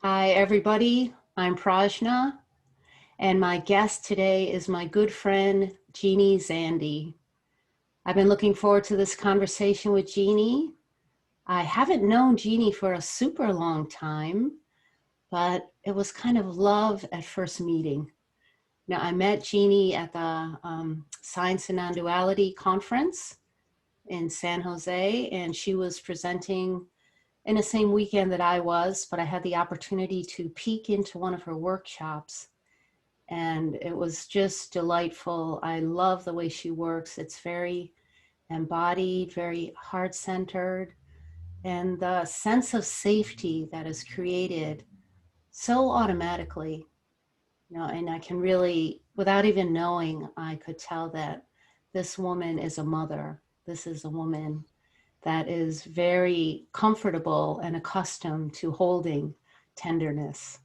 Hi, everybody. I'm Prajna, and my guest today is my good friend, Jeannie Zandi. I've been looking forward to this conversation with Jeannie. I haven't known Jeannie for a super long time, but it was kind of love at first meeting. Now, I met Jeannie at the Science and Non-Duality conference in San Jose, and she was presenting in the same weekend that I was, but I had the opportunity to peek into one of her workshops, and it was just delightful. I love the way she works. It's very embodied, very heart-centered, and the sense of safety that is created so automatically, and I can really, without even knowing, I could tell that this woman is a mother. This is a woman that is very comfortable and accustomed to holding tenderness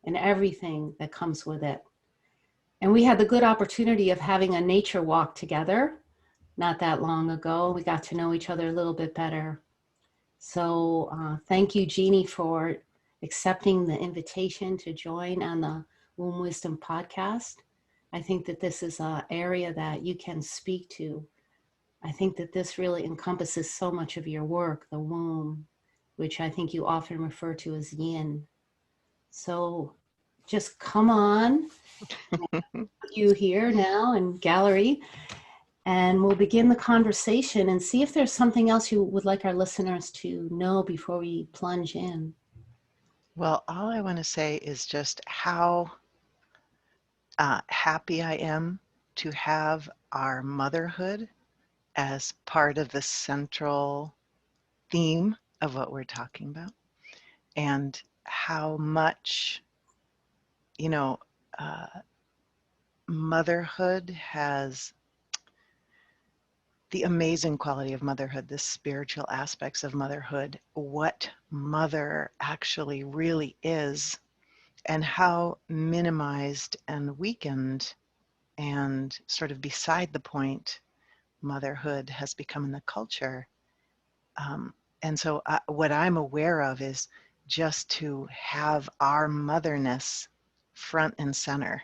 and everything that comes with it. And we had the good opportunity of having a nature walk together not that long ago. We got to know each other a little bit better. So thank you, Jeannie, for accepting the invitation to join on the Womb Wisdom podcast. I think that this is an area that you can speak to. I think that this really encompasses so much of your work, the womb, which I think you often refer to as yin. So just come on, you here now in gallery, and we'll begin the conversation and see if there's something else you would like our listeners to know before we plunge in. Well, all I want to say is just how happy I am to have our motherhood as part of the central theme of what we're talking about, and how much, you know, uh, motherhood has the amazing quality of motherhood, the spiritual aspects of motherhood, what mother actually really is, and how minimized and weakened and sort of beside the point motherhood has become in the culture. And so what I'm aware of is just to have our motherness front and center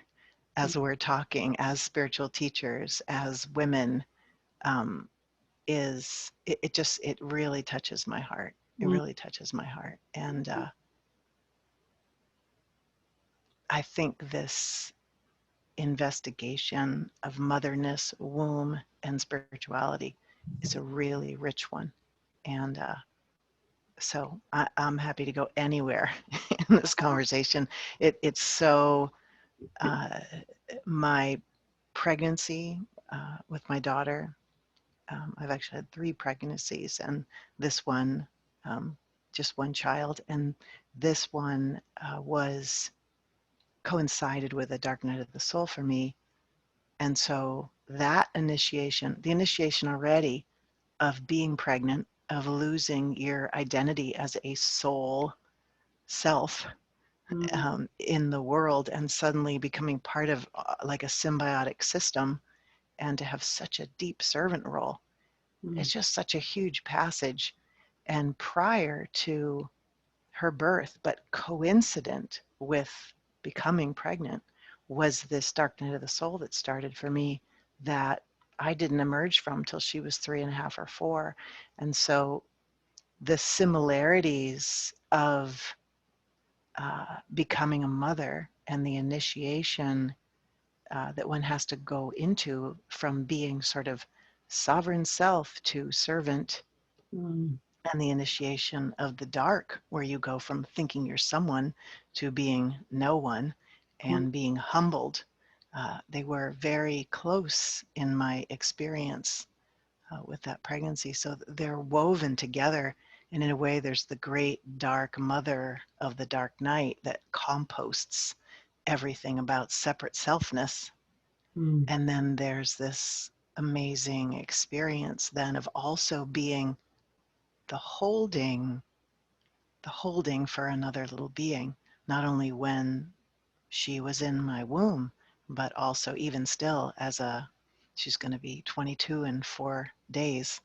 as we're talking, as spiritual teachers, as women, it really touches my heart. It really touches my heart. And I think this investigation of motherness, womb, and spirituality is a really rich one. And so I'm happy to go anywhere in this conversation. It's so, uh, my pregnancy with my daughter, I've actually had 3 pregnancies, and this one, just one child. And this one was coincided with a dark night of the soul for me. And so that initiation, the initiation already of being pregnant, of losing your identity as a soul self in the world, and suddenly becoming part of like a symbiotic system, and to have such a deep servant role. It's just such a huge passage. And prior to her birth, but coincident with becoming pregnant, was this dark night of the soul that started for me, that I didn't emerge from till she was 3.5 or 4. And so the similarities of becoming a mother and the initiation that one has to go into, from being sort of sovereign self to servant, and the initiation of the dark, where you go from thinking you're someone to being no one and being humbled. They were very close in my experience with that pregnancy. So they're woven together. And in a way, there's the great dark mother of the dark night that composts everything about separate selfness. And then there's this amazing experience then of also being the holding, for another little being, not only when she was in my womb, but also even still as she's going to be 22 in 4 days.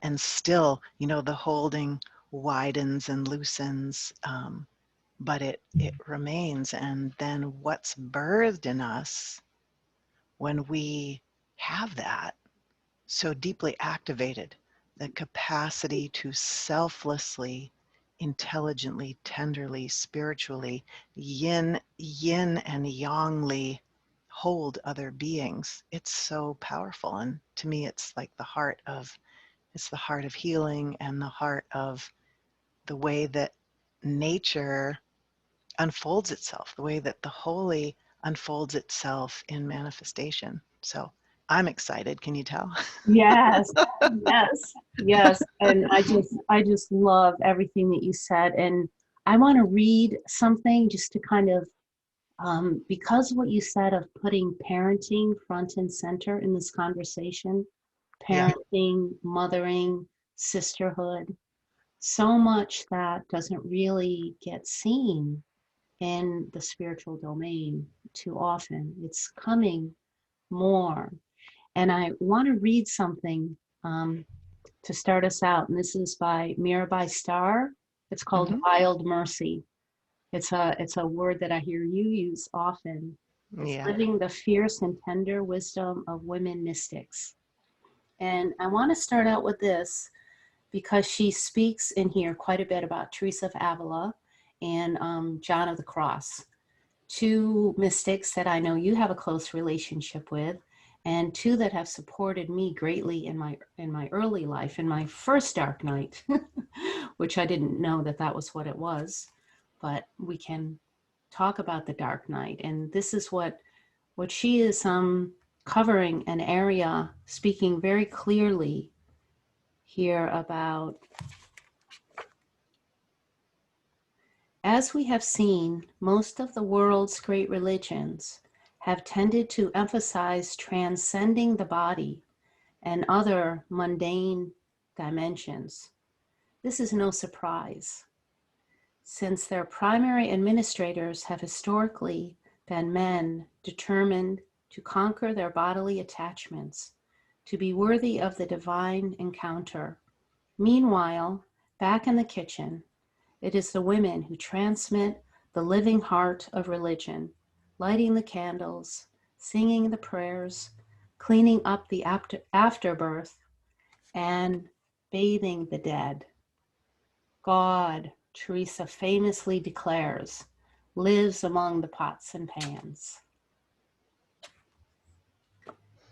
And still, the holding widens and loosens. but it remains. And then what's birthed in us when we have that so deeply activated, the capacity to selflessly, intelligently, tenderly, spiritually, yin and yangly hold other beings. It's so powerful. And to me, it's like it's the heart of healing and the heart of the way that nature unfolds itself, the way that the holy unfolds itself in manifestation. So I'm excited. Can you tell? Yes, yes, yes. And I just love everything that you said. And I want to read something just to kind of, because of what you said of putting parenting front and center in this conversation, Yeah. parenting, mothering, sisterhood, so much that doesn't really get seen in the spiritual domain too often. It's coming more. And I want to read something to start us out. And this is by Mirabai Starr. It's called Hmm. Wild Mercy. It's a word that I hear you use often. It's Yeah. living the fierce and tender wisdom of women mystics. And I want to start out with this because she speaks in here quite a bit about Teresa of Avila and John of the Cross, two mystics that I know you have a close relationship with, and two that have supported me greatly in my early life, in my first dark night, which I didn't know that that was what it was. But we can talk about the dark night, and this is what she is covering an area, speaking very clearly here about. As we have seen, most of the world's great religions have tended to emphasize transcending the body and other mundane dimensions. This is no surprise, since their primary administrators have historically been men determined to conquer their bodily attachments, to be worthy of the divine encounter. Meanwhile, back in the kitchen, it is the women who transmit the living heart of religion, lighting the candles, singing the prayers, cleaning up the afterbirth, and bathing the dead. God, Teresa famously declares, lives among the pots and pans.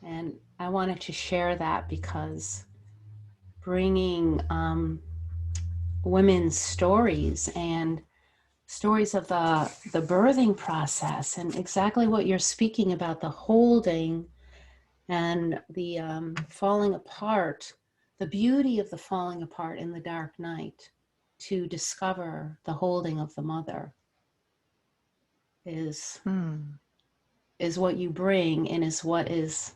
And I wanted to share that because bringing women's stories and stories of the birthing process and exactly what you're speaking about, the holding and the falling apart, the beauty of the falling apart in the dark night to discover the holding of the mother is Hmm. is what you bring and is what is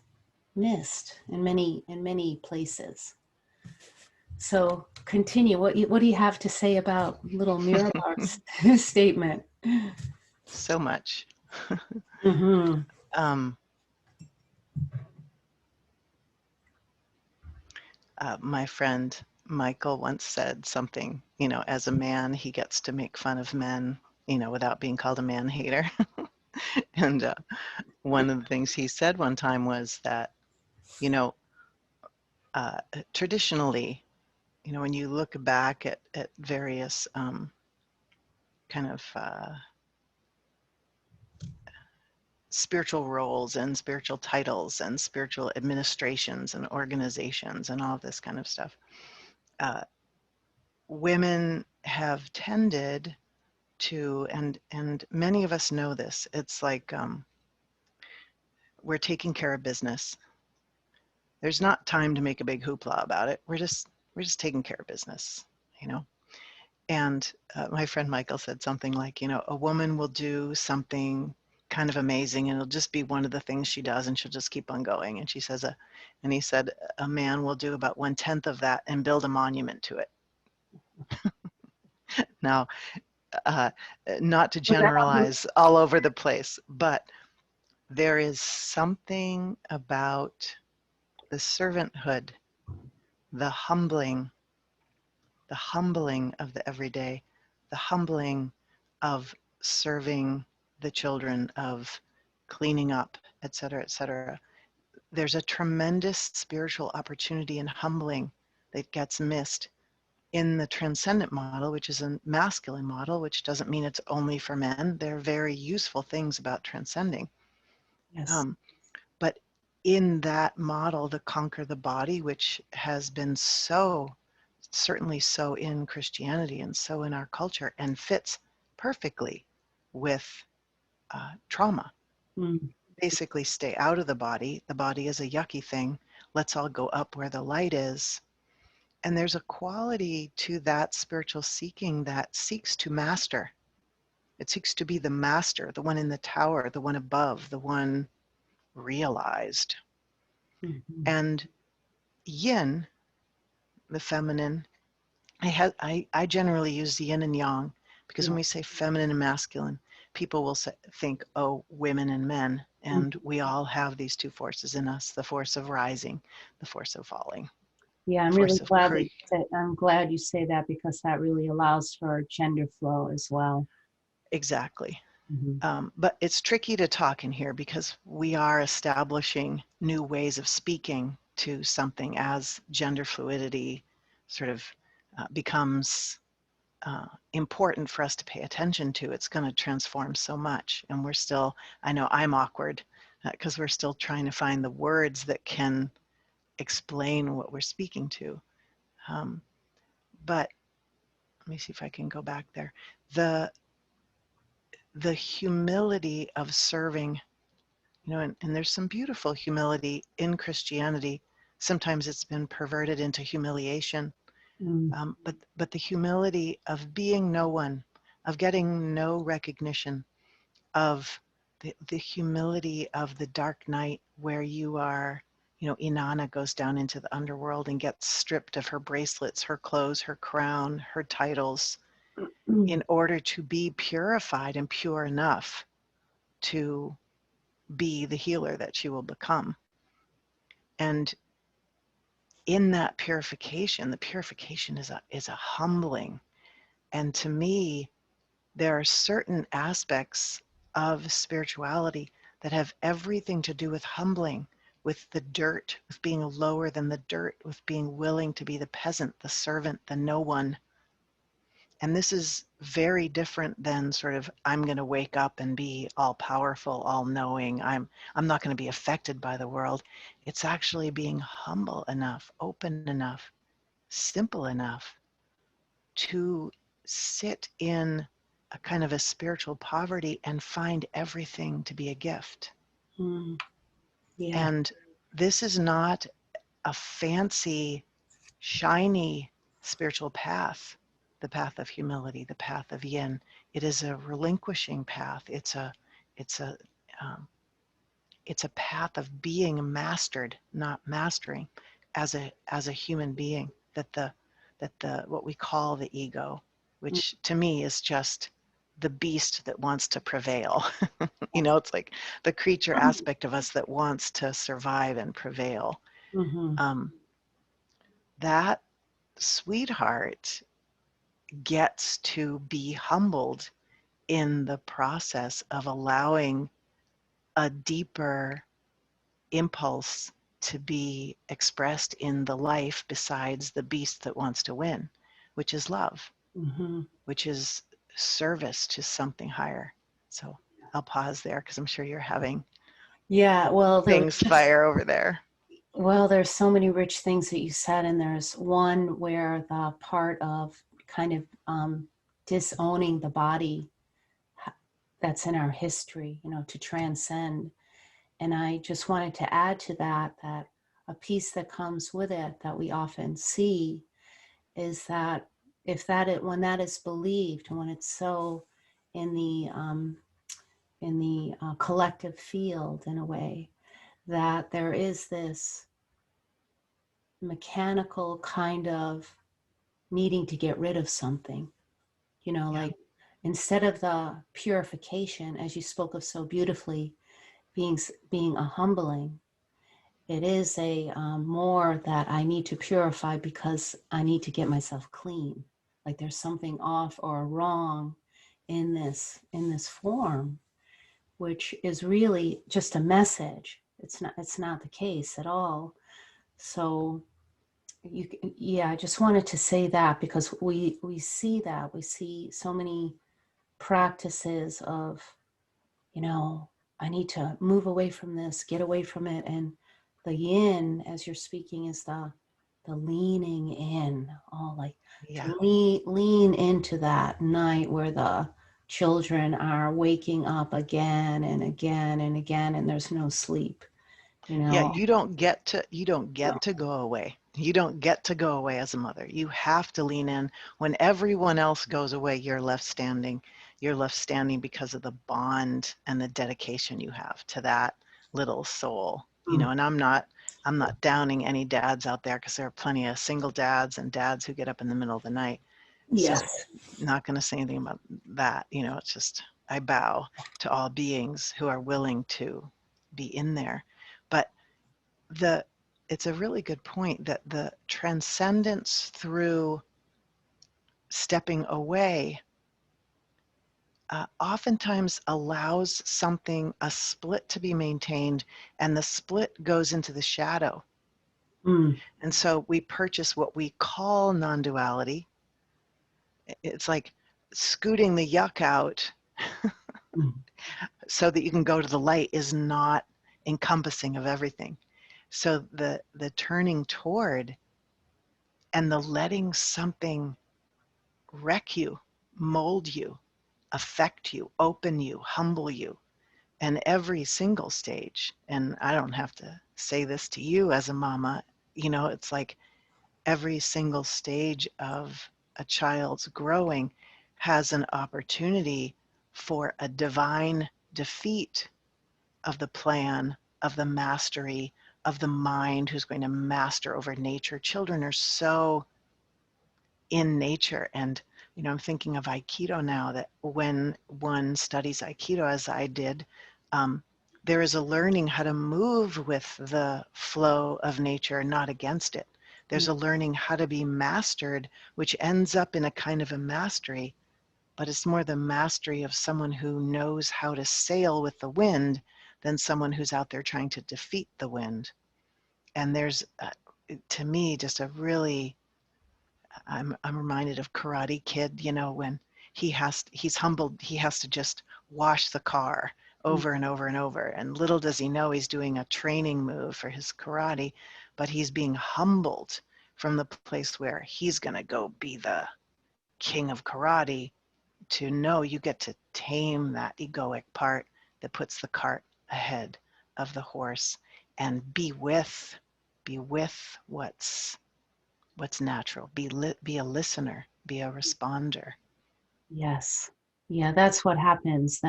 missed in many places. So continue. What do you have to say about little Mirabar's statement? So much. Mm-hmm. um, my friend Michael once said something, as a man, he gets to make fun of men, without being called a man hater. And one of the things he said one time was that, you know, uh, traditionally, when you look back at various kind of spiritual roles and spiritual titles and spiritual administrations and organizations and all this kind of stuff, uh, women have tended to, and many of us know this, it's like we're taking care of business. There's not time to make a big hoopla about it. We're just taking care of business, you know. And my friend Michael said something like, a woman will do something kind of amazing and it'll just be one of the things she does and she'll just keep on going. And and he said, a man will do about 1/10 of that and build a monument to it. Now, uh, not to generalize all over the place, but there is something about the servanthood, the humbling of the everyday, the humbling of serving the children, of cleaning up, et cetera, et cetera. There's a tremendous spiritual opportunity and humbling that gets missed in the transcendent model, which is a masculine model, which doesn't mean it's only for men. There are very useful things about transcending. Yes. But in that model, the conquer the body, which has been so, certainly so in Christianity and so in our culture, and fits perfectly with trauma. Mm. Basically, stay out of the body. The body is a yucky thing. Let's all go up where the light is. And there's a quality to that spiritual seeking that seeks to master. It seeks to be the master, the one in the tower, the one above, the one realized. Mm-hmm. And yin, the feminine, I generally use yin and yang, because Yeah. when we say feminine and masculine, people will think, oh, women and men. And we all have these two forces in us, the force of rising, the force of falling, Yeah, the I'm really force of glad that you said, I'm glad you say that, because that really allows for gender flow as well. exactly. Mm-hmm. But it's tricky to talk in here because we are establishing new ways of speaking to something as gender fluidity sort of becomes important for us to pay attention to. It's going to transform so much. And we're still, I know I'm awkward because we're still trying to find the words that can explain what we're speaking to. But let me see if I can go back there. The humility of serving, you know, and there's some beautiful humility in Christianity. Sometimes it's been perverted into humiliation, but the humility of being no one, of getting no recognition, of the humility of the dark night where you are, you know, Inanna goes down into the underworld and gets stripped of her bracelets, her clothes, her crown, her titles, Mm-hmm. in order to be purified and pure enough to be the healer that she will become. And in that purification, the purification is a humbling. And to me, there are certain aspects of spirituality that have everything to do with humbling, with the dirt, with being lower than the dirt, with being willing to be the peasant, the servant, the no one. And this is very different than sort of, I'm going to wake up and be all powerful, all knowing. I'm not going to be affected by the world. It's actually being humble enough, open enough, simple enough to sit in a kind of a spiritual poverty and find everything to be a gift. Mm-hmm. Yeah. And this is not a fancy, shiny spiritual path, the path of humility, the path of yin. It is a relinquishing path. It's a um, it's a path of being mastered, not mastering, as a human being. That the what we call the ego, which to me is just the beast that wants to prevail. You know, it's like the creature aspect of us that wants to survive and prevail. Mm-hmm. Um, that sweetheart gets to be humbled in the process of allowing a deeper impulse to be expressed in the life besides the beast that wants to win, which is love, Mm-hmm. which is service to something higher. So I'll pause there because I'm sure you're having Yeah, well, things fire over there. there's so many rich things that you said, and there's one where the part of kind of disowning the body that's in our history, to transcend. And I just wanted to add to that a piece that comes with it that we often see is that when that is believed, and when it's so in the collective field in a way, that there is this mechanical kind of needing to get rid of something, Yeah. like instead of the purification, as you spoke of so beautifully, being a humbling, it is a more that I need to purify because I need to get myself clean. Like there's something off or wrong in this form, which is really just a message. It's not the case at all. So yeah, I just wanted to say that, because we see that. We see so many practices of, you know, I need to move away from this, get away from it. And the yin, as you're speaking, is the leaning in, all like Yeah. to lean into that night where the children are waking up again and again and again, and there's no sleep, you Yeah, know. you don't get to go away. You don't get to go away as a mother. You have to lean in. When everyone else goes away, you're left standing. You're left standing because of the bond and the dedication you have to that little soul. You know, and I'm not downing any dads out there, because there are plenty of single dads and dads who get up in the middle of the night. So Yes. not going to say anything about that. You know, it's just, I bow to all beings who are willing to be in there. But the it's a really good point that the transcendence through stepping away oftentimes allows a split to be maintained, and the split goes into the shadow. Mm. And so we purchase what we call non-duality. It's like scooting the yuck out Mm. so that you can go to the light is not encompassing of everything. So the turning toward and the letting something wreck you, mold you, affect you, open you, humble you, and every single stage. And I don't have to say this to you as a mama, you know, it's like every single stage of a child's growing has an opportunity for a divine defeat of the plan, of the mastery, of the mind who's going to master over nature. Children are so in nature. And, you know, I'm thinking of Aikido now, that when one studies Aikido, as I did, there is a learning how to move with the flow of nature, not against it. There's a learning how to be mastered, which ends up in a kind of a mastery, but it's more the mastery of someone who knows how to sail with the wind than someone who's out there trying to defeat the wind. And there's, to me, just a really, I'm reminded of Karate Kid, you know, when he's humbled, he has to just wash the car Mm. over and over and over. And little does he know he's doing a training move for his karate, but he's being humbled from the place where he's going to go be the king of karate, to know you get to tame that egoic part that puts the cart ahead of the horse, and be with what's natural. Be a listener, be a responder. Yes. Yeah, that's what happens.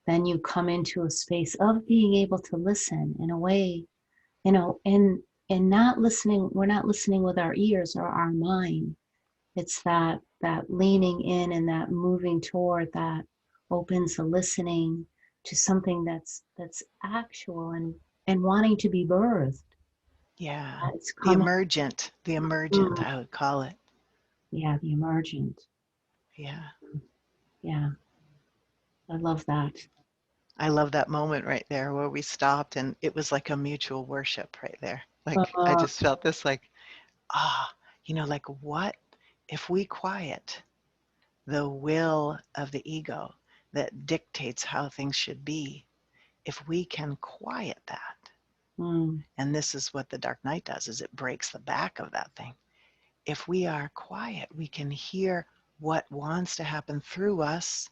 Then you come into a space of being able to listen in a way, you know, and not listening, we're not listening with our ears or our mind. It's that leaning in and that moving toward that opens the listening to something that's actual and wanting to be birthed. Yeah. It's coming. The emergent, Mm. I would call it. Yeah, the emergent. Yeah. Yeah, I love that. I love that moment right there where we stopped, and it was like a mutual worship right there. Like I Uh, just felt this, like, you know, like, what if we quiet the will of the ego that dictates how things should be? If we can quiet that, mm, and this is what the dark night does, is it breaks the back of that thing. If we are quiet, we can hear what wants to happen through us,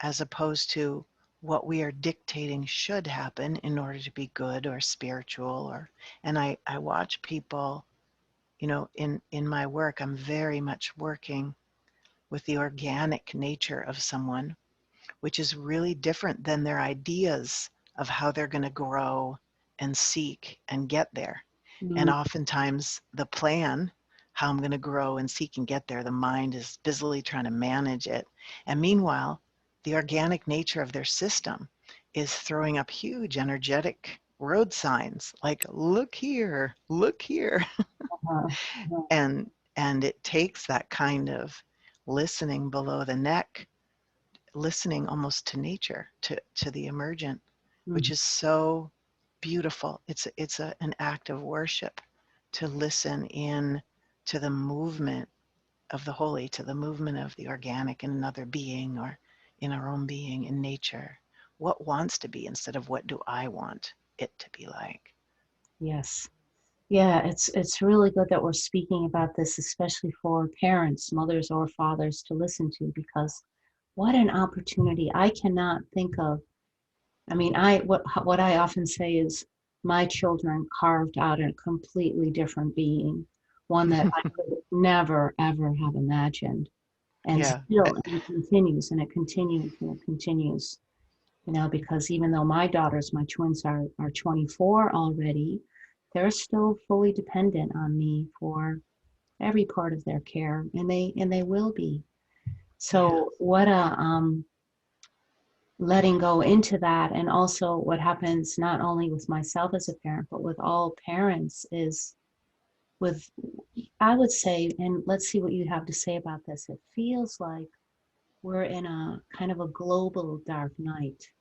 as opposed to what we are dictating should happen in order to be good or spiritual. Or, and I watch people, you know, in my work, I'm very much working with the organic nature of someone, which is really different than their ideas of how they're going to grow and seek and get there. And mm, oftentimes the plan, how I'm going to grow and seek and get there, the mind is busily trying to manage it. And meanwhile, the organic nature of their system is throwing up huge energetic road signs like, look here, look here. uh, uh, and and it takes that kind of listening below the neck, listening almost to nature, to the emergent, which Mm. is so beautiful. An act of worship to listen in to the movement of the holy, to the movement of the organic in another being or in our own being, in nature. What wants to be instead of what do I want it to be like? Yes. Yeah, it's really good that we're speaking about this, especially for parents, mothers or fathers, to listen to, because what an opportunity. I cannot think of, I mean, what I often say is my children carved out a completely different being, one that I could never ever have imagined. And Yeah, still, and it continues and it continues and it continues, because even though my daughters, my twins are 24 already, they're still fully dependent on me for every part of their care, and they will be. yeah, So what a letting go into that, and also what happens not only with myself as a parent, but with all parents is with, I would say, and let's see what you have to say about this. It feels like we're in a kind of a global dark night.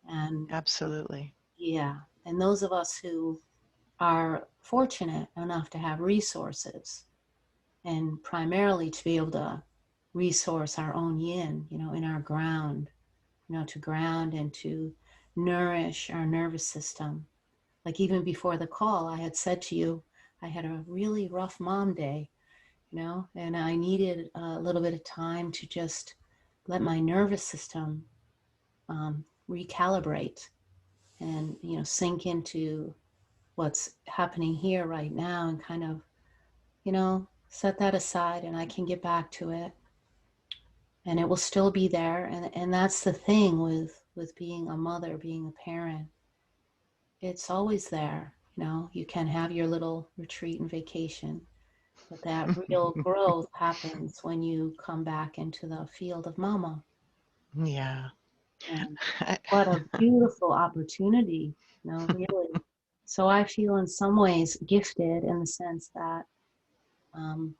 And absolutely. yeah, and those of us who are fortunate enough to have resources and primarily to be able to resource our own yin, in our ground, to ground and to nourish our nervous system. Like even before the call, I had said to you, I had a really rough mom day, and I needed a little bit of time to just let my nervous system recalibrate and, sink into what's happening here right now and kind of, set that aside and I can get back to it and it will still be there. And that's the thing with being a mother, being a parent. It's always there. You can have your little retreat and vacation, but that real growth happens when you come back into the field of mama. Yeah. And what a beautiful opportunity, really. So I feel in some ways gifted in the sense that um,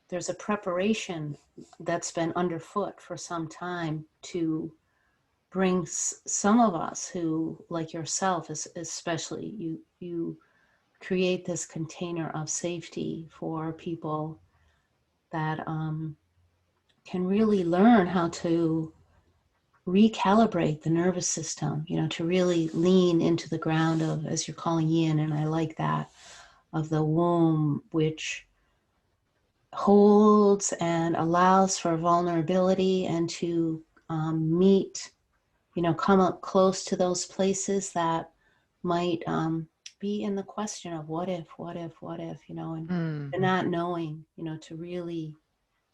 there's a preparation that's been underfoot for some time to bring some of us who, like yourself, especially you create this container of safety for people that can really learn how to recalibrate the nervous system, to really lean into the ground of, as you're calling yin, and I like that, of the womb, which holds and allows for vulnerability and to meet, come up close to those places that might be in the question of what if, and Mm, the not knowing, to really,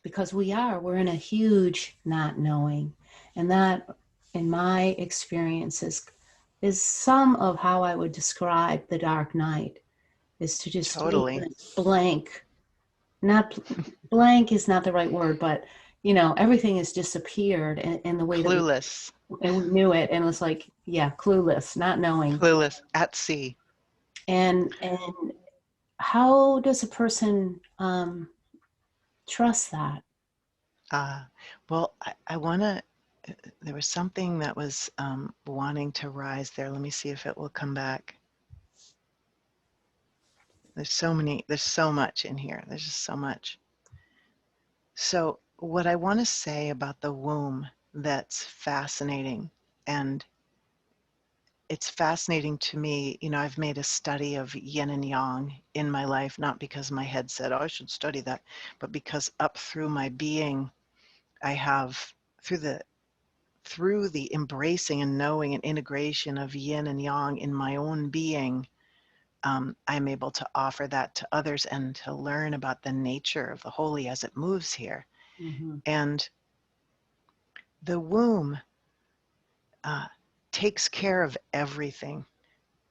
because we're in a huge not knowing. And that, in my experience, is some of how I would describe the dark night, is to just be in totally. a blank, not blank is not the right word, but everything has disappeared in the way that Clueless. we knew it, and it was like, yeah, clueless, not knowing. Clueless at sea. And how does a person trust that? Uh, well, I want to, there was something that was wanting to rise there. Let me see if it will come back. There's so much in here. There's just so much. So, what I want to say about the womb that's fascinating, and it's fascinating to me, I've made a study of yin and yang in my life, not because my head said, oh, I should study that, but because up through my being, I have, through the embracing and knowing and integration of yin and yang in my own being, I'm able to offer that to others and to learn about the nature of the holy as it moves here. Mm-hmm. And the womb uh, takes care of everything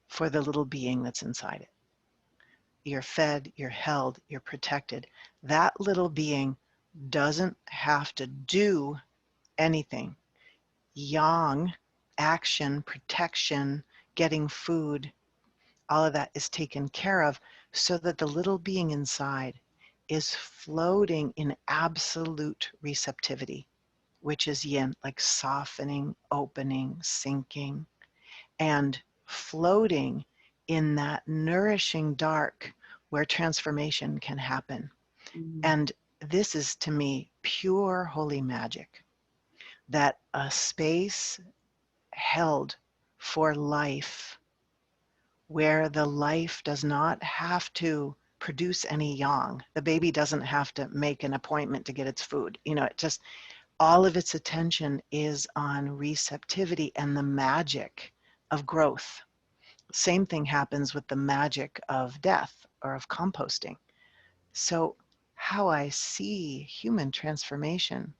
for the little being that's inside it. You're fed, you're held, you're protected. That little being doesn't have to do anything. Yang, action, protection, getting food, all of that is taken care of so that the little being inside is floating in absolute receptivity which is yin, like softening, opening, sinking, and floating in that nourishing dark where transformation can happen. And this is, to me, pure holy magic, that a space held for life, where the life does not have to produce any yang. The baby doesn't have to make an appointment to get its food. It just, all of its attention is on receptivity and the magic of growth. Same thing happens with the magic of death or of composting. So how I see human transformation,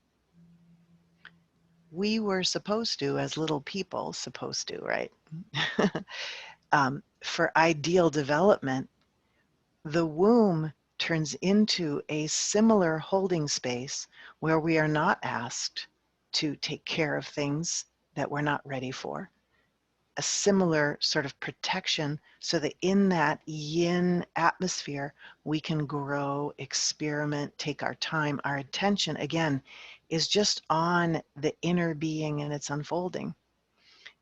we were supposed to, as little people, right? For ideal development, the womb turns into a similar holding space where we are not asked to take care of things that we're not ready for. A similar sort of protection, so that in that yin atmosphere, we can grow, experiment, take our time. Our attention, again, is just on the inner being and its unfolding.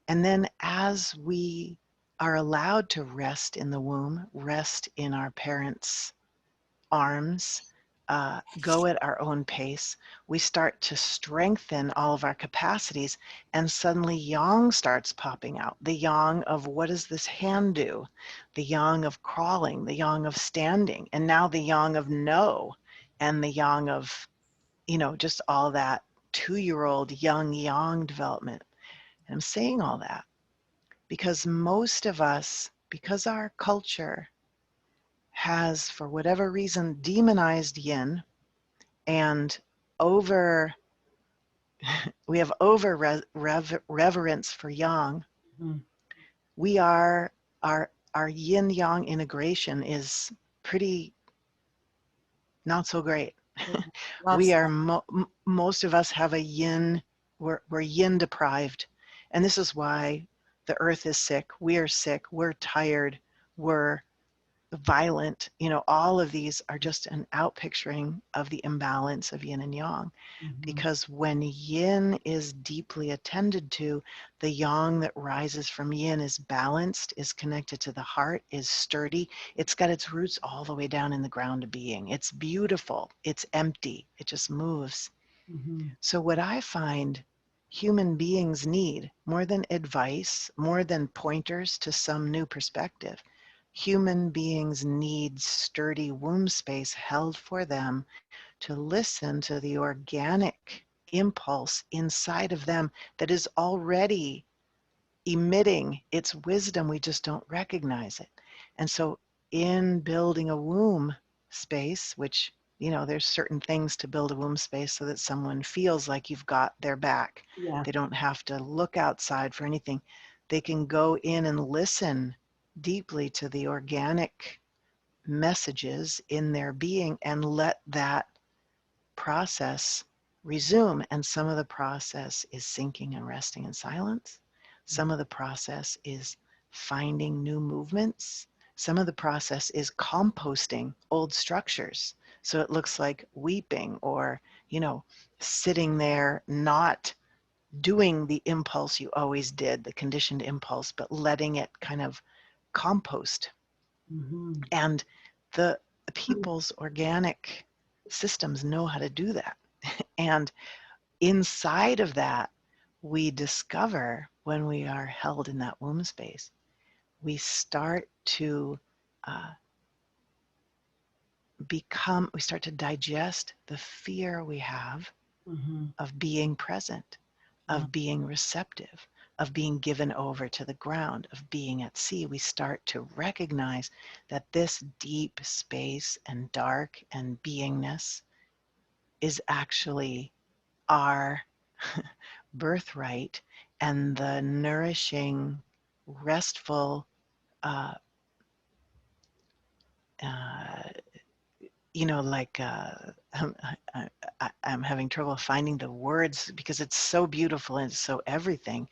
And then as we are allowed to rest in the womb, rest in our parents' arms, go at our own pace, we start to strengthen all of our capacities, and suddenly yang starts popping out. The yang of, what does this hand do? The yang of crawling, the yang of standing, and now the yang of no, and the yang of, just all that 2-year-old young yang development. And I'm saying all that because most of us, because our culture has, for whatever reason, demonized yin, and we have reverence for yang. We are, our yin yang integration is pretty not so great. We are, most of us have a yin, we're yin deprived. And this is why the earth is sick, we're sick, we're tired, we're violent. All of these are just an outpicturing of the imbalance of yin and yang. Because when yin is deeply attended to, the yang that rises from yin is balanced, is connected to the heart, is sturdy. It's got its roots all the way down in the ground of being. It's beautiful. It's empty. It just moves. So what I find human beings need, more than advice, more than pointers to some new perspective, human beings need sturdy womb space held for them to listen to the organic impulse inside of them that is already emitting its wisdom. We just don't recognize it. And so in building a womb space, which, there's certain things to build a womb space so that someone feels like you've got their back. Yeah. They don't have to look outside for anything. They can go in and listen deeply to the organic messages in their being and let that process resume. And some of the process is sinking and resting in silence. Some of the process is finding new movements. Some of the process is composting old structures. So it looks like weeping, or, sitting there, not doing the impulse you always did, the conditioned impulse, but letting it kind of compost. And the people's organic systems know how to do that. And inside of that, we discover, when we are held in that womb space, we start to we start to digest the fear we have of being present, of being receptive, of being given over to the ground, of being at sea. We start to recognize that this deep space and dark and beingness is actually our birthright, and the nourishing, restful, uh, uh, I'm having trouble finding the words because it's so beautiful and it's so everything,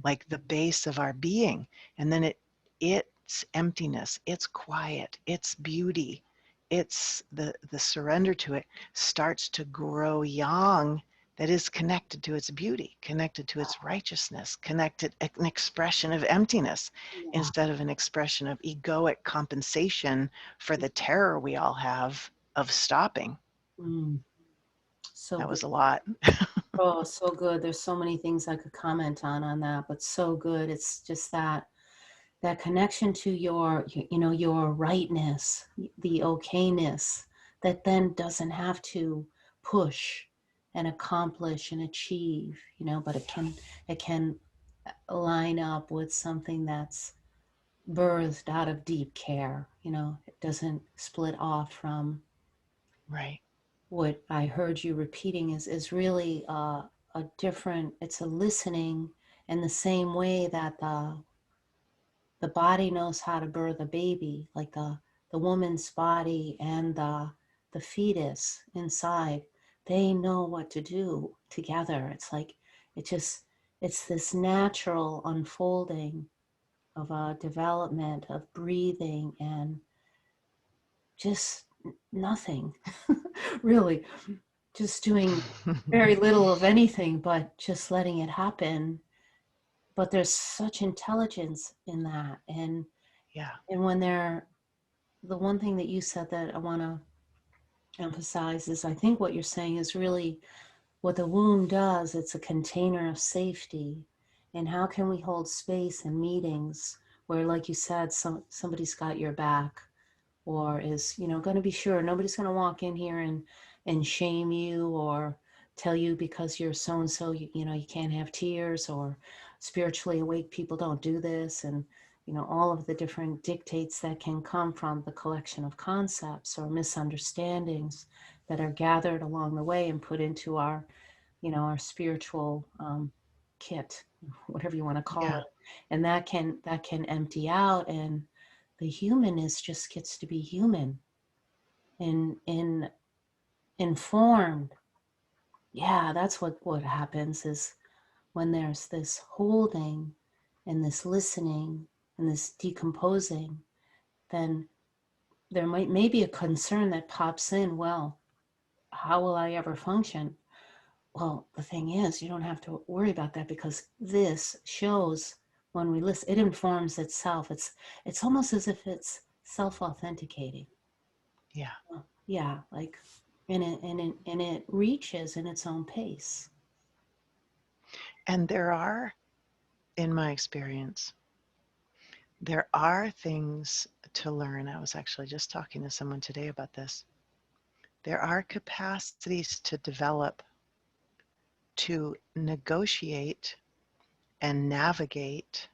like the base of our being. And then it's emptiness, it's quiet, it's beauty, it's the surrender to it starts to grow yang that is connected to its beauty, connected to its righteousness, connected, an expression of emptiness Yeah. instead of an expression of egoic compensation for the terror we all have of stopping. Mm. So That good. was a lot. Oh, so good. There's so many things I could comment on that, but so good. It's just that connection to your, you know, your rightness, the okayness that then doesn't have to push and accomplish and achieve, you know, but it can line up with something that's birthed out of deep care, you know. It doesn't split off from Right. what I heard you repeating is really a different, it's a listening in the same way that the body knows how to birth a baby, like the woman's body and the fetus inside, they know what to do together. It's like, it's this natural unfolding of a development of breathing and just nothing, really, just doing very little of anything, but just letting it happen. But there's such intelligence in that. Yeah. And when they're, the one thing that you said that I want to emphasize is I think what you're saying is really what the womb does. It's a container of safety. And how can we hold space in meetings where, like you said, somebody's got your back, or is, you know, going to be sure nobody's going to walk in here and shame you or tell you because you're so and so, you know, you can't have tears, or spiritually awake people don't do this, and you know, all of the different dictates that can come from the collection of concepts or misunderstandings that are gathered along the way and put into our, you know, our spiritual kit, whatever you want to call Yeah. it. And that can empty out, and the humanness just gets to be human and in informed. Yeah, that's what happens is when there's this holding and this listening and this decomposing, then there may be a concern that pops in. Well, how will I ever function? Well, the thing is, you don't have to worry about that, because this shows, when we listen, it informs itself. It's almost as if it's self-authenticating. Yeah. Yeah, like, and it reaches in its own pace. And there are, in my experience, there are things to learn. I was actually just talking to someone today about this. There are capacities to develop to negotiate and navigate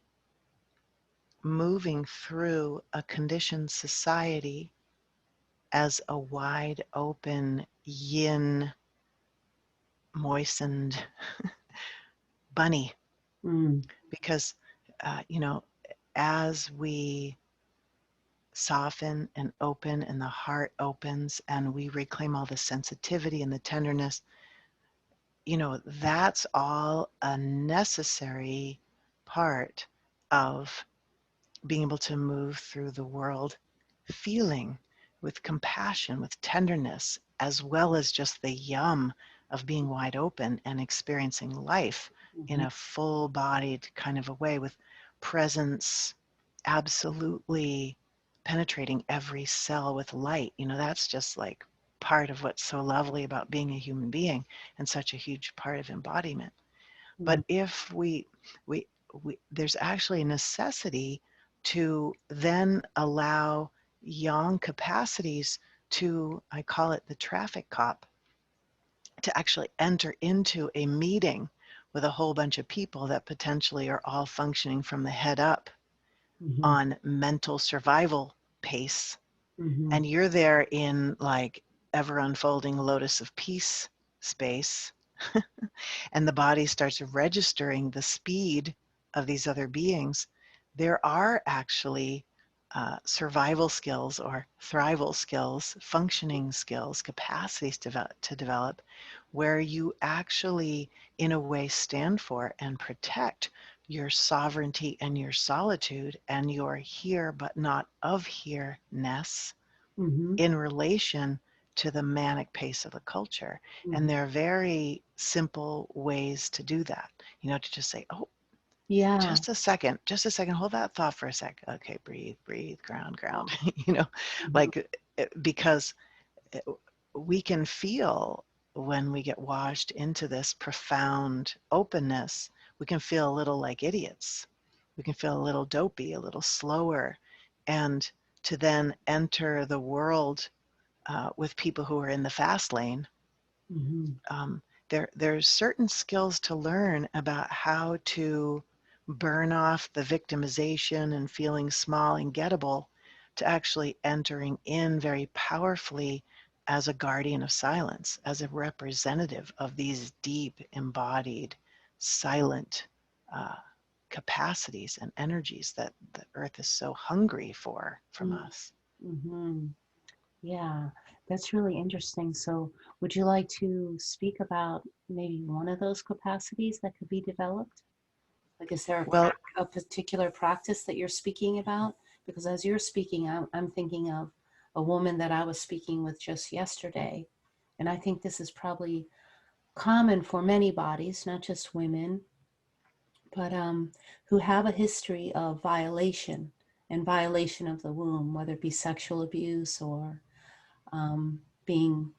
moving through a conditioned society as a wide open, yin, moistened bunny. Mm, Because, you know, as we soften and open and the heart opens and we reclaim all the sensitivity and the tenderness, you know, that's all a necessary part of being able to move through the world feeling with compassion, with tenderness, as well as just the yum of being wide open and experiencing life in mhm, a full bodied kind of a way with presence absolutely penetrating every cell with light. You know, that's just like part of what's so lovely about being a human being and such a huge part of embodiment. But mm, if we, there's actually a necessity to then allow young capacities to, I call it the traffic cop, to actually enter into a meeting with a whole bunch of people that potentially are all functioning from the head up mhm, on mental survival pace. mhm, And you're there in like ever unfolding lotus of peace space, and the body starts registering the speed of these other beings, there are actually survival skills or thrival skills, functioning skills, capacities to develop, where you actually, in a way, stand for and protect your sovereignty and your solitude and your here but not of here-ness mhm, in relation to the manic pace of the culture. And Mhm. there are very simple ways to do that, to just say, oh, Yeah. just a second, hold that thought for a sec. Okay, breathe, breathe, ground, ground, Mhm. like, because we can feel when we get washed into this profound openness, we can feel a little like idiots. We can feel a little dopey, a little slower. And to then enter the world with people who are in the fast lane, Mhm. there's certain skills to learn about how to burn off the victimization and feeling small and gettable to actually entering in very powerfully as a guardian of silence, as a representative of these deep, embodied, silent uh, capacities and energies that the earth is so hungry for from us. Mhm. Yeah, that's really interesting. So, would you like to speak about maybe one of those capacities that could be developed? Like, is there Well, a particular practice that you're speaking about? Because as you're speaking, I'm thinking of a woman that I was speaking with just yesterday. And I think this is probably common for many bodies, not just women, but who have a history of violation and violation of the womb, whether it be sexual abuse or being,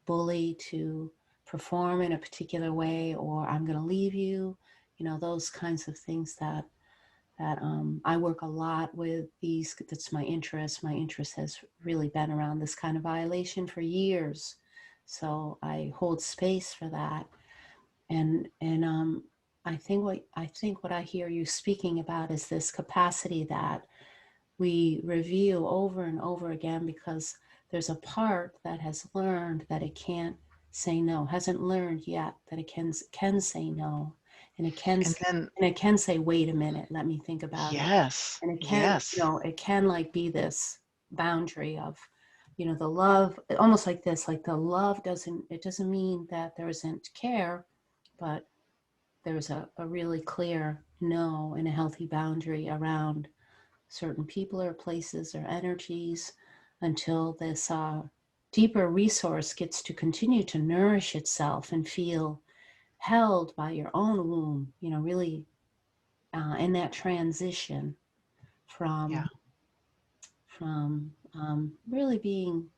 bullied to perform in a particular way, or I'm going to leave you, those kinds of things that I work a lot with these. That's my interest. My interest has really been around this kind of violation for years. So I hold space for that. And I think what I hear you speaking about is this capacity that we review over and over again because there's a part that has learned that it can't say no, hasn't learned yet that it can say no, and it can and then, and it can say, wait a minute, let me think about it. yes, And it can, yes. it can like be this boundary of, the love, almost like this, like the love doesn't mean that there isn't care, but there's a really clear no and a healthy boundary around certain people or places or energies until this deeper resource gets to continue to nourish itself and feel held by your own womb, really in that transition Yeah. from really being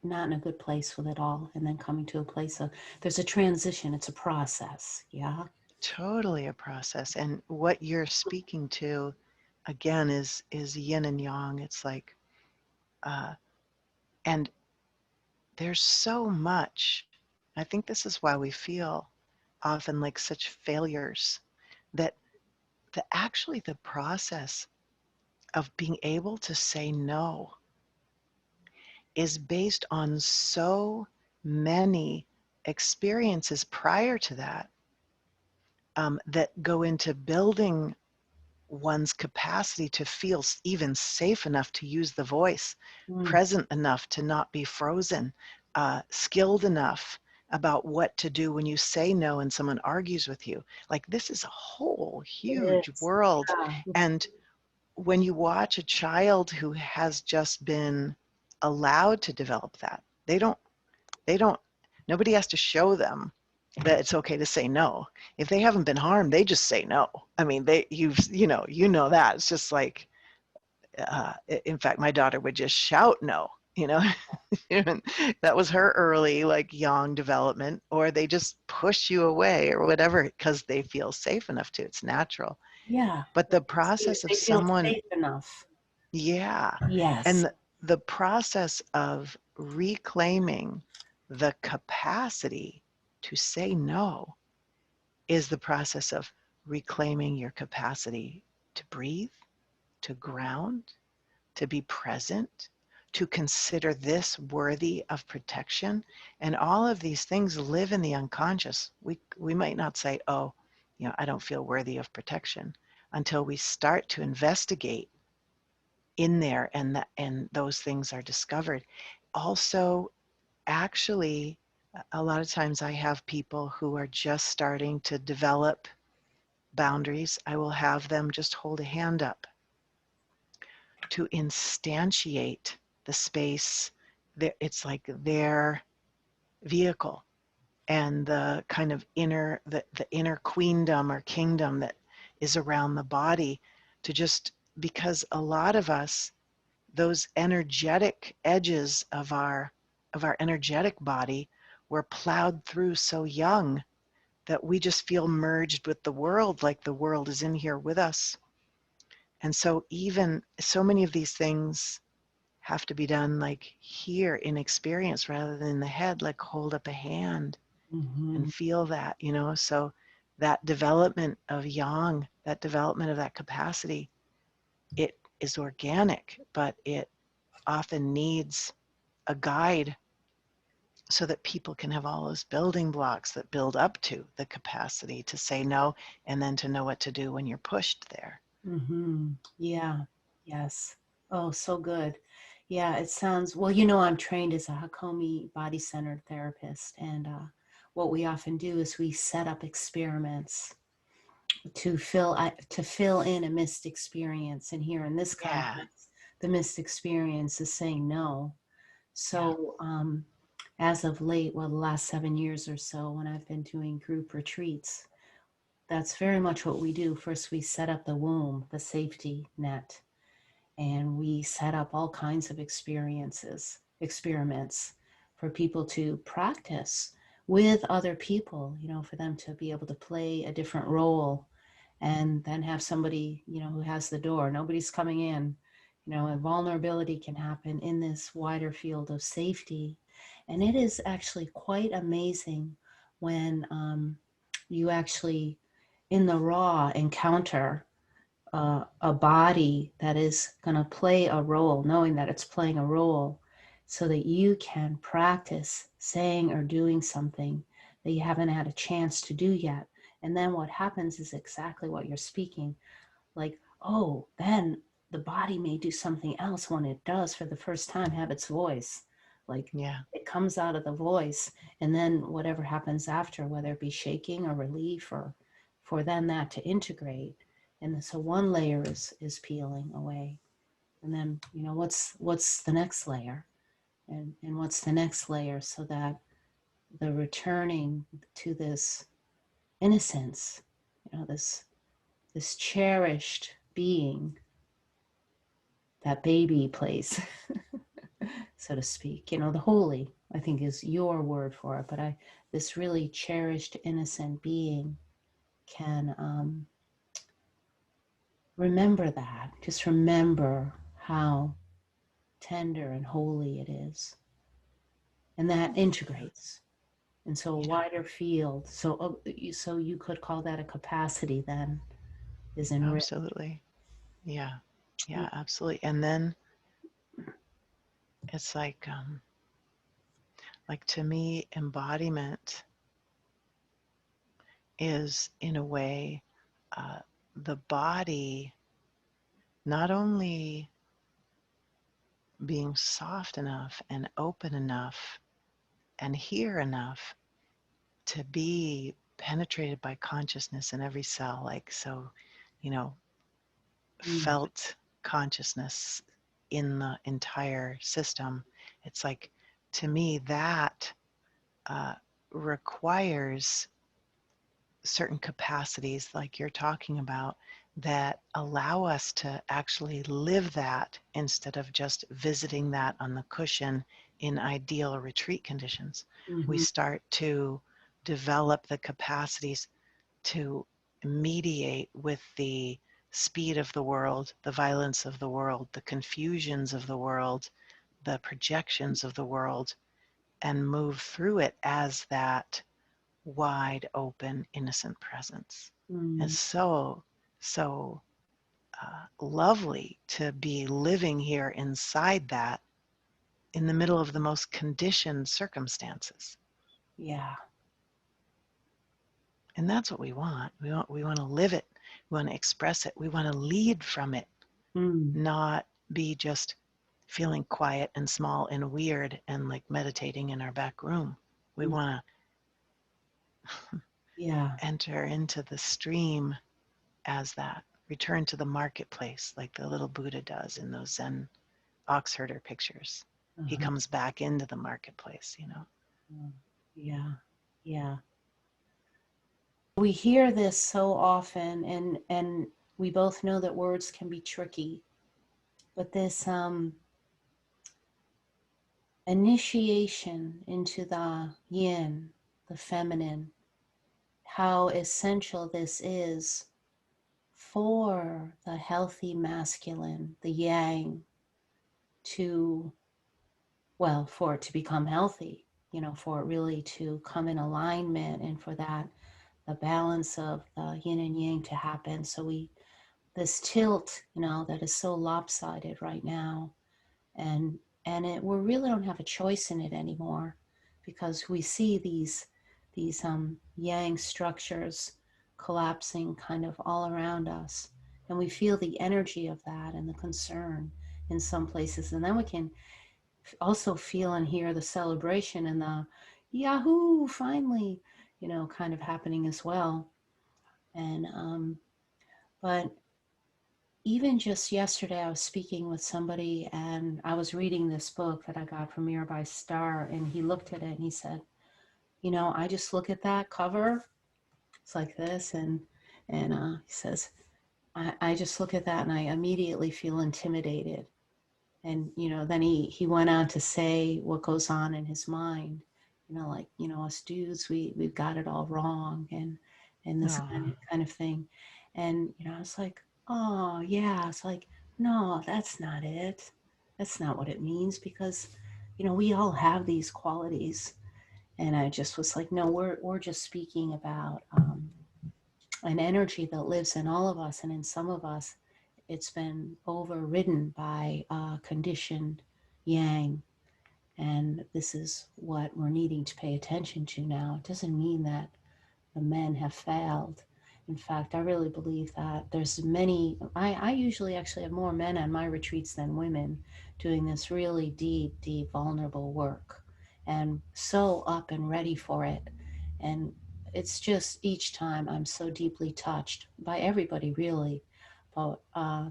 not in a good place with it all and then coming to a place of there's a transition, it's a process. Yeah. Totally a process. And what you're speaking to, again, is yin and yang. It's like, uh, and there's so much. I think this is why we feel often like such failures, that actually the process of being able to say no is based on so many experiences prior to that, that go into building one's capacity to feel even safe enough to use the voice, Mm, present enough to not be frozen, skilled enough about what to do when you say no and someone argues with you. Like, this is a whole it huge is. world. Yeah. And when you watch a child who has just been allowed to develop that, they don't, nobody has to show them that it's okay to say no. If they haven't been harmed, they just say no. I mean, you know that. It's just like, in fact, my daughter would just shout no, you know. And that was her early, like, young development, or they just push you away or whatever because they feel safe enough to. It's natural. Yeah. But the process of They feel someone, safe enough. yeah, and Yes. the process of reclaiming the capacity to say no is the process of reclaiming your capacity to breathe, to ground, to be present, to consider this worthy of protection. And all of these things live in the unconscious. We might not say, oh, I don't feel worthy of protection, until we start to investigate in there, and those things are discovered. Also, actually, a lot of times I have people who are just starting to develop boundaries. I will have them just hold a hand up to instantiate the space it's like their vehicle, and the kind of the inner queendom or kingdom that is around the body, to just, because a lot of us, those energetic edges of our energetic body were plowed through so young that we just feel merged with the world, like the world is in here with us. And so even so many of these things have to be done like here in experience rather than in the head, like hold up a hand and feel that, so that development of yang, that development of that capacity, it is organic, but it often needs a guide so that people can have all those building blocks that build up to the capacity to say no, and then to know what to do when you're pushed there. Yeah. Yes. Oh, so good. Yeah, it sounds, well, I'm trained as a Hakomi body-centered therapist, and what we often do is we set up experiments to fill in a missed experience. And here in this Yeah, context, the missed experience is saying no. yeah, So as of late, well, the last 7 years or so, when I've been doing group retreats, that's very much what we do. First, we set up the womb, the safety net, and we set up all kinds of experiments for people to practice with other people, for them to be able to play a different role, and then have somebody, who has the door. Nobody's coming in. And vulnerability can happen in this wider field of safety. And it is actually quite amazing when you actually, in the raw, encounter a body that is going to play a role, knowing that it's playing a role, so that you can practice saying or doing something that you haven't had a chance to do yet. And then what happens is exactly what you're speaking. Like, oh, then the body may do something else when it does for the first time have its voice. Like, yeah, it comes out of the voice, and then whatever happens after, whether it be shaking or relief, or for then that to integrate. And so one layer is peeling away, and then what's the next layer, and what's the next layer, so that the returning to this innocence, this cherished being, that baby place, so to speak. The holy, I think, is your word for it, but this really cherished, innocent being can remember that. Just remember how tender and holy it is, and that integrates. And so a yeah, wider field. So you could call that a capacity then, is enriched. absolutely. Yeah, yeah, absolutely. And then it's like to me, embodiment is in a way uh, the body not only being soft enough and open enough and here enough to be penetrated by consciousness in every cell, like so, you know, Mm. felt consciousness in the entire system. It's like, to me, that uh, requires certain capacities, like you're talking about, that allow us to actually live that instead of just visiting that on the cushion in ideal retreat conditions. We Mm-hmm. start to develop the capacities to mediate with the speed of the world, the violence of the world, the confusions of the world, the projections of the world, and move through it as that wide open, innocent presence. Mm. It's so lovely to be living here inside that in the middle of the most conditioned circumstances. Yeah. And that's what we want. We want to live it. We want to express it. We want to lead from it, Mm. not be just feeling quiet and small and weird and like meditating in our back room. We Mm. want to Yeah. enter into the stream as that, return to the marketplace like the little Buddha does in those Zen ox herder pictures. he comes back into the marketplace, Yeah, yeah. We hear this so often, and we both know that words can be tricky, but this initiation into the yin, the feminine, how essential this is for the healthy masculine, the yang, to, well, for it to become healthy, for it really to come in alignment, and for that, the balance of the yin and yang to happen. So this tilt, that is so lopsided right now, we really don't have a choice in it anymore, because we see these yang structures collapsing kind of all around us, and we feel the energy of that and the concern in some places, and then we can also feel and hear the celebration and the yahoo finally, kind of happening as well. And but even just yesterday, I was speaking with somebody, and I was reading this book that I got from Mirabai Star, and he looked at it and he said, I just look at that cover. It's like this, and he says, I just look at that and I immediately feel intimidated. And then he went on to say what goes on in his mind. Like, us dudes, we've got it all wrong, and this kind of thing. And I was like, oh yeah. It's like, no, that's not it. That's not what it means, because we all have these qualities. And I just was like, no, we're just speaking about an energy that lives in all of us, and in some of us it's been overridden by conditioned yang. And this is what we're needing to pay attention to now. It doesn't mean that the men have failed. In fact, I really believe that there's I usually actually have more men on my retreats than women doing this really deep, vulnerable work, and so up and ready for it. And it's just each time I'm so deeply touched by everybody, really. But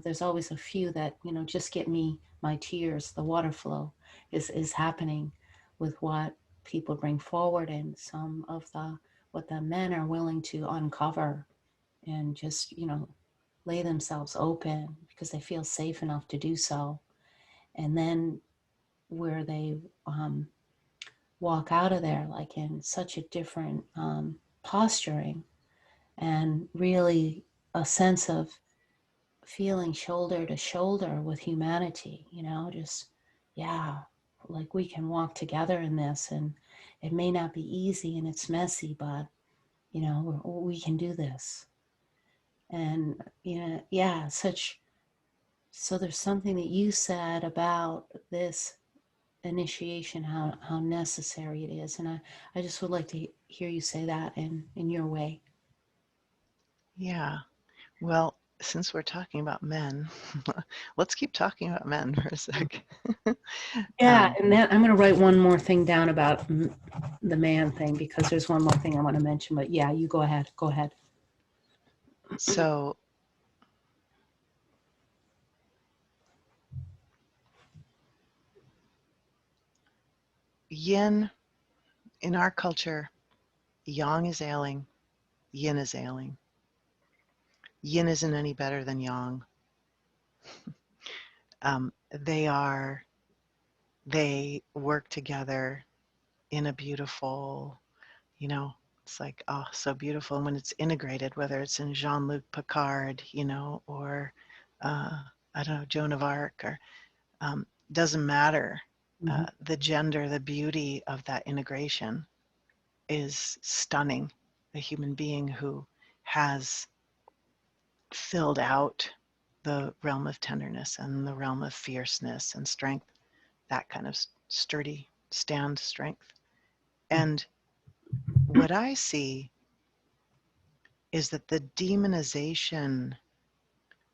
there's always a few that, just get me my tears. The water flow is happening with what people bring forward, and some of what the men are willing to uncover, and just lay themselves open because they feel safe enough to do so. And then where they walk out of there like in such a different posturing, and really a sense of feeling shoulder to shoulder with humanity, just, yeah, like we can walk together in this, and it may not be easy and it's messy, but we can do this. And yeah, so there's something that you said about this initiation, how necessary it is, and I just would like to hear you say that in your way. Yeah. Well, since we're talking about men, let's keep talking about men for a sec. Yeah, and then I'm going to write one more thing down about the man thing, because there's one more thing I want to mention, but yeah, you go ahead. So yin, in our culture, yang is ailing, yin is ailing. Yin isn't any better than yang. They work together in a beautiful, it's like, oh, so beautiful. And when it's integrated, whether it's in Jean-Luc Picard, or I don't know, Joan of Arc, or doesn't matter. The gender, the beauty of that integration is stunning. A human being who has filled out the realm of tenderness and the realm of fierceness and strength, that kind of sturdy stand strength. And what I see is that the demonization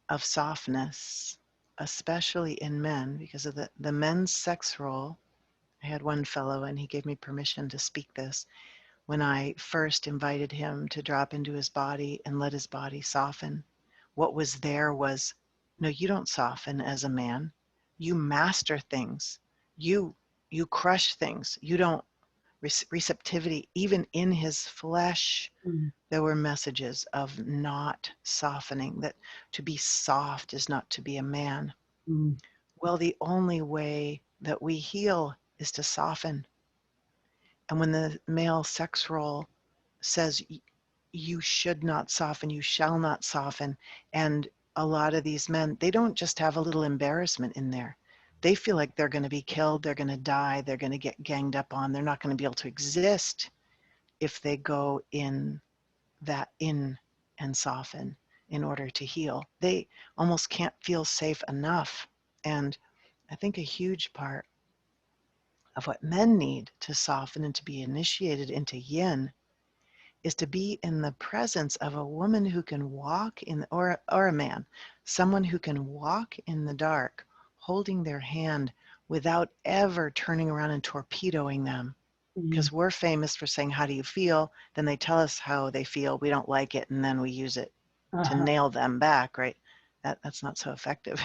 of softness, especially in men, because of the men's sex role. I had one fellow, and he gave me permission to speak this, when I first invited him to drop into his body and let his body soften. What was there was, no, you don't soften as a man. You master things. You You crush things. You don't receptivity. Even in his flesh, there were messages of not softening, that to be soft is not to be a man. Well, the only way that we heal is to soften. And when the male sex role says you should not soften, you shall not soften, and a lot of these men, they don't just have a little embarrassment in there. They feel like they're going to be killed, they're going to die, they're going to get ganged up on, they're not going to be able to exist if they go in and soften in order to heal. They almost can't feel safe enough. And I think a huge part of what men need to soften and to be initiated into yin is to be in the presence of a woman who can walk in, or a man, someone who can walk in the dark, holding their hand without ever turning around and torpedoing them. Because we're famous for saying, how do you feel? Then they tell us how they feel. We don't like it. And then we use it to nail them back, right? That's not so effective.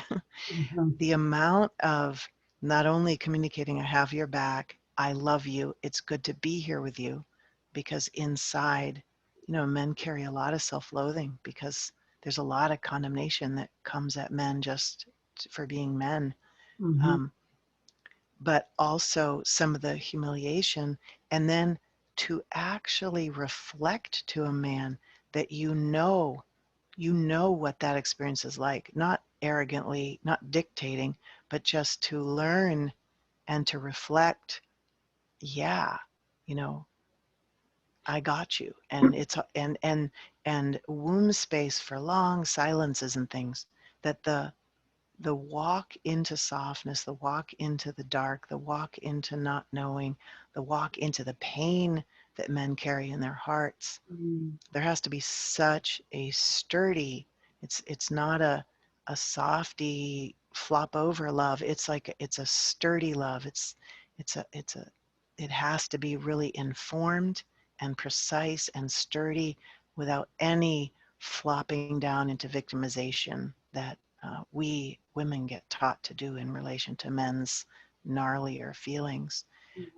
The amount of not only communicating, I have your back, I love you, it's good to be here with you, because inside, men carry a lot of self-loathing because there's a lot of condemnation that comes at men just for being men. But also some of the humiliation, and then to actually reflect to a man that you know what that experience is like, not arrogantly, not dictating, but just to learn and to reflect, yeah, I got you. And it's and womb space for long silences and things, that the walk into softness, the walk into the dark, the walk into not knowing, the walk into the pain that men carry in their hearts. There has to be such a sturdy, it's not a softy flop over love. It's a sturdy love. It has to be really informed and precise and sturdy without any flopping down into victimization that we women get taught to do in relation to men's gnarlier feelings.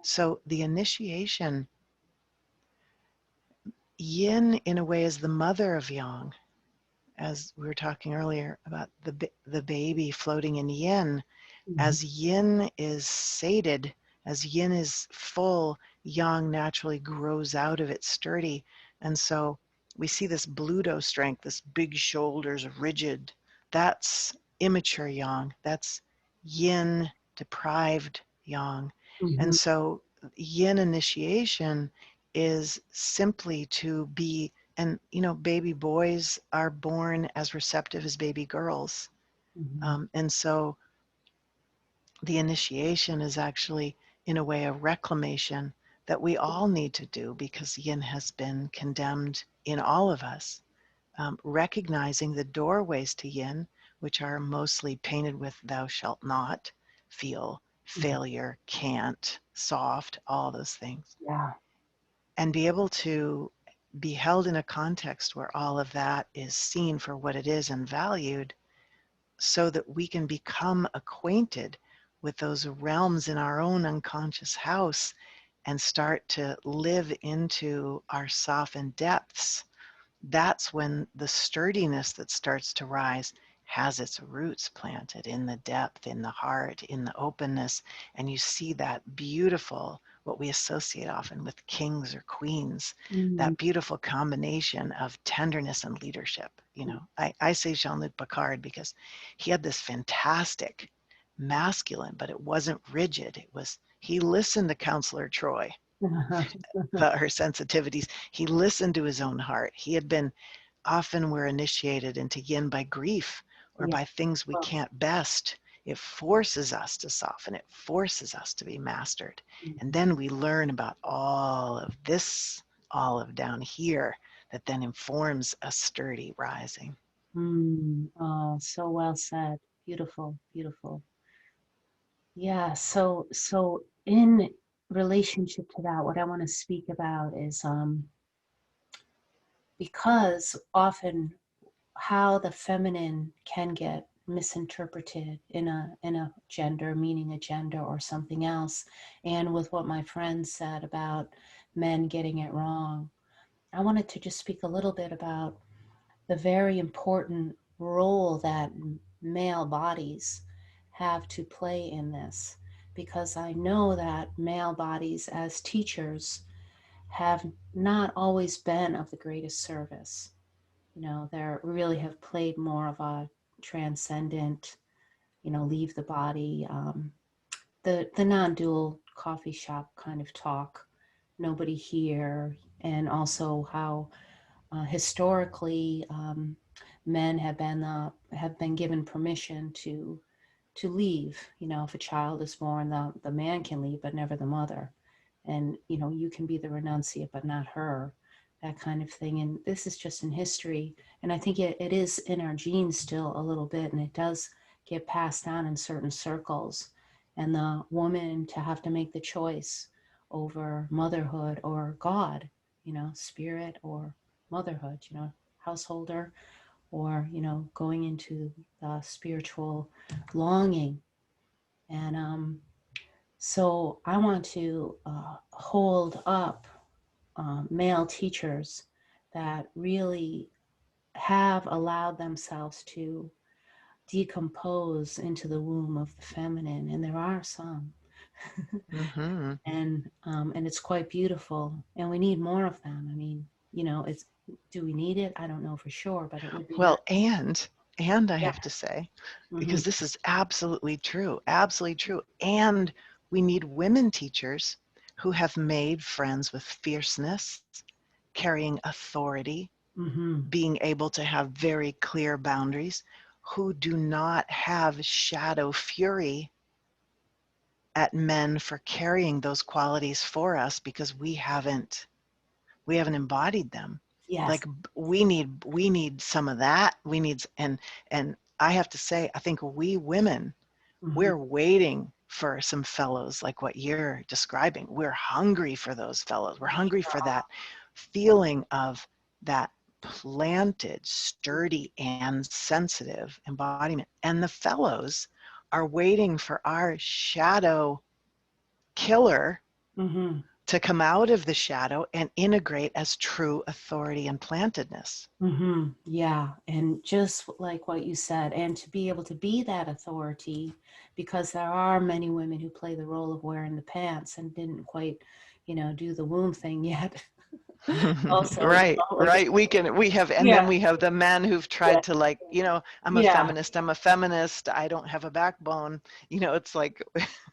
So the initiation, yin in a way is the mother of yang, as we were talking earlier about the baby floating in yin. As yin is sated, as yin is full, yang naturally grows out of it sturdy. And so we see this Bluto strength, this big shoulders, rigid. That's immature yang. That's yin deprived yang. And so yin initiation is simply to be, and baby boys are born as receptive as baby girls. And so the initiation is actually, in a way, a reclamation that we all need to do, because yin has been condemned in all of us. Recognizing the doorways to yin, which are mostly painted with thou shalt not, feel, failure, can't, soft, all those things. Yeah. And be able to be held in a context where all of that is seen for what it is and valued, so that we can become acquainted with those realms in our own unconscious house and start to live into our softened depths. That's when the sturdiness that starts to rise has its roots planted in the depth, in the heart, in the openness. And you see that beautiful, what we associate often with kings or queens, that beautiful combination of tenderness and leadership. I say Jean-Luc Picard because he had this fantastic masculine, but it wasn't rigid. He listened to Counselor Troy about her sensitivities. He listened to his own heart. He had been, often we're initiated into yin by grief or by things we can't best. It forces us to soften. It forces us to be mastered. And then we learn about all of this, all of down here, that then informs a sturdy rising. Oh, so well said. Beautiful, beautiful. Yeah, so in relationship to that, what I want to speak about is because often how the feminine can get misinterpreted in a gender, meaning a gender or something else. And with what my friend said about men getting it wrong, I wanted to just speak a little bit about the very important role that male bodies have to play in this, because I know that male bodies as teachers have not always been of the greatest service. They really have played more of a transcendent, leave the body, the non-dual coffee shop kind of talk, nobody here, and also how historically men have been given permission to leave. If a child is born, the man can leave, but never the mother. And you can be the renunciate, but not her. That kind of thing. And this is just in history. And I think it is in our genes still a little bit, and it does get passed down in certain circles. And the woman to have to make the choice over motherhood or God, spirit or motherhood, householder, or going into the spiritual longing. And so I want to hold up male teachers that really have allowed themselves to decompose into the womb of the feminine, and there are some. Mm-hmm. And it's quite beautiful, and we need more of them. I mean, it's, do we need it? I don't know for sure, but it would be nice. Well, and I Yeah. have to say, Mm-hmm. because this is absolutely true. And we need women teachers who have made friends with fierceness, carrying authority, Mm-hmm. being able to have very clear boundaries, who do not have shadow fury at men for carrying those qualities for us because we haven't embodied them. Yes. Like we need some of that. And I have to say, I think we women, Mm-hmm. we're waiting for some fellows like what you're describing. We're hungry for those fellows. We're hungry for that feeling of that planted, sturdy, and sensitive embodiment. And the fellows are waiting for our shadow killer Mm-hmm. to come out of the shadow and integrate as true authority and plantedness. Mm-hmm. Yeah. And just like what you said, and to be able to be that authority, because there are many women who play the role of wearing the pants and didn't quite, do the womb thing yet. Also, like, Right. And yeah, then we have the men who've yeah, tried to I'm a yeah, feminist, I don't have a backbone. It's like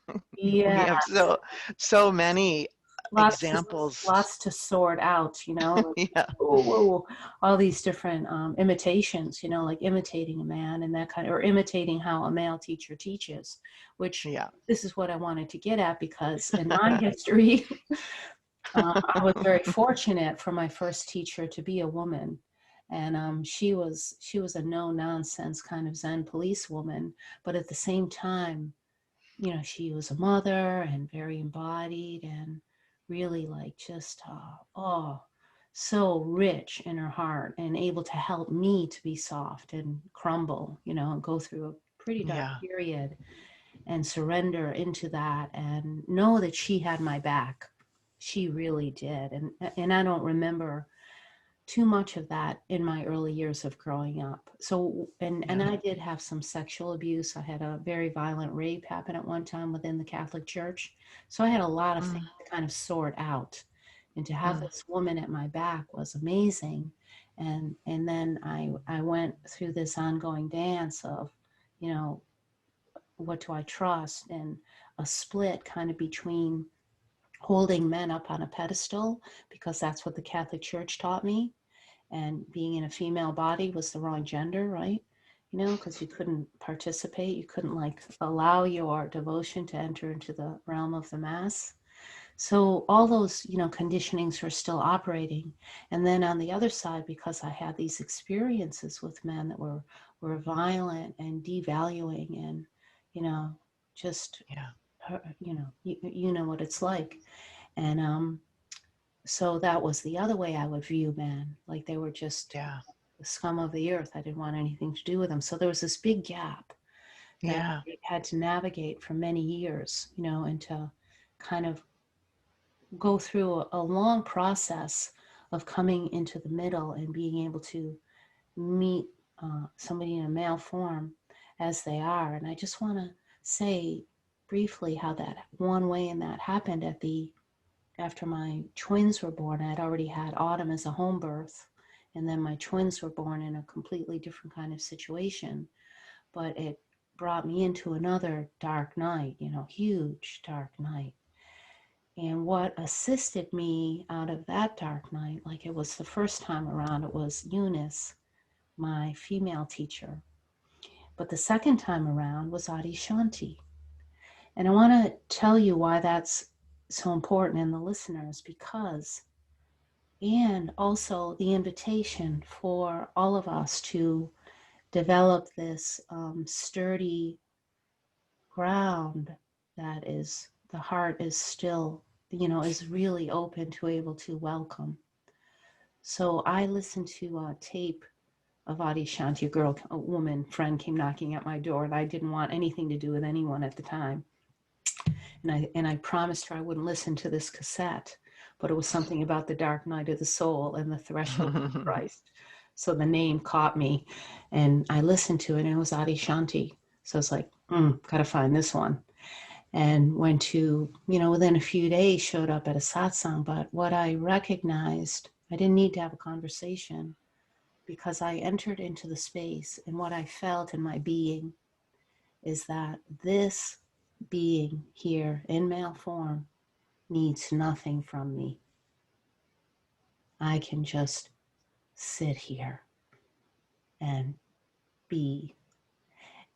we yeah. have so many examples. Lots to sort out, like, Yeah. whoa, whoa, all these different imitations, like imitating a man and that kind of, or imitating how a male teacher teaches, which Yeah. this is what I wanted to get at, because in my history, I was very fortunate for my first teacher to be a woman. And she was a no nonsense kind of Zen police woman, but at the same time, she was a mother and very embodied and really like just, so rich in her heart and able to help me to be soft and crumble, and go through a pretty dark Yeah. period and surrender into that and know that she had my back. She really did. And I don't remember too much of that in my early years of growing up. So, and Yeah. I did have some sexual abuse. I had a very violent rape happen at one time within the Catholic Church. So I had a lot of things Mm, to kind of sort out. And to have mm, this woman at my back was amazing. And then I went through this ongoing dance of, you know, what do I trust? And a split kind of between holding men up on a pedestal, because that's what the Catholic Church taught me, and being in a female body was the wrong gender, right? Because you couldn't participate, you couldn't like allow your devotion to enter into the realm of the mass. So all those, conditionings were still operating. And then on the other side, because I had these experiences with men that were violent and devaluing and, you know, just, yeah. you know what it's like. And so that was the other way I would view men. Like they were just Yeah. the scum of the earth. I didn't want anything to do with them. So there was this big gap that Yeah. I had to navigate for many years, and to kind of go through a long process of coming into the middle and being able to meet somebody in a male form as they are. And I just want to say briefly how that one way and that happened after my twins were born. I'd already had Autumn as a home birth, and then my twins were born in a completely different kind of situation. But it brought me into another dark night, huge dark night. And what assisted me out of that dark night, like it was the first time around, it was Eunice, my female teacher. But the second time around was Adi Shanti. And I want to tell you why that's so important in the listeners, because, and also the invitation for all of us to develop this sturdy ground that is, the heart is still, is really open to able to welcome. So I listened to a tape of Adi Shanti. A woman friend came knocking at my door, and I didn't want anything to do with anyone at the time. And I promised her I wouldn't listen to this cassette, but it was something about the dark night of the soul and the threshold of Christ. So the name caught me, and I listened to it, and it was Adi Shanti. So I was like, gotta find this one. And went to, within a few days, showed up at a satsang. But what I recognized, I didn't need to have a conversation, because I entered into the space, and what I felt in my being is that this being here in male form needs nothing from me. I can just sit here and be.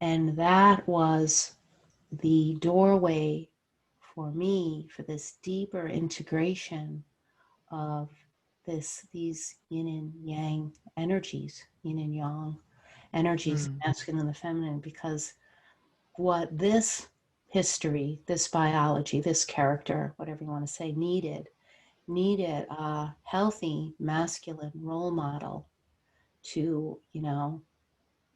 And that was the doorway for me for this deeper integration of these yin and yang energies, yin and yang energies, masculine and the feminine, because what this history, this biology, this character, whatever you want to say, needed a healthy masculine role model to,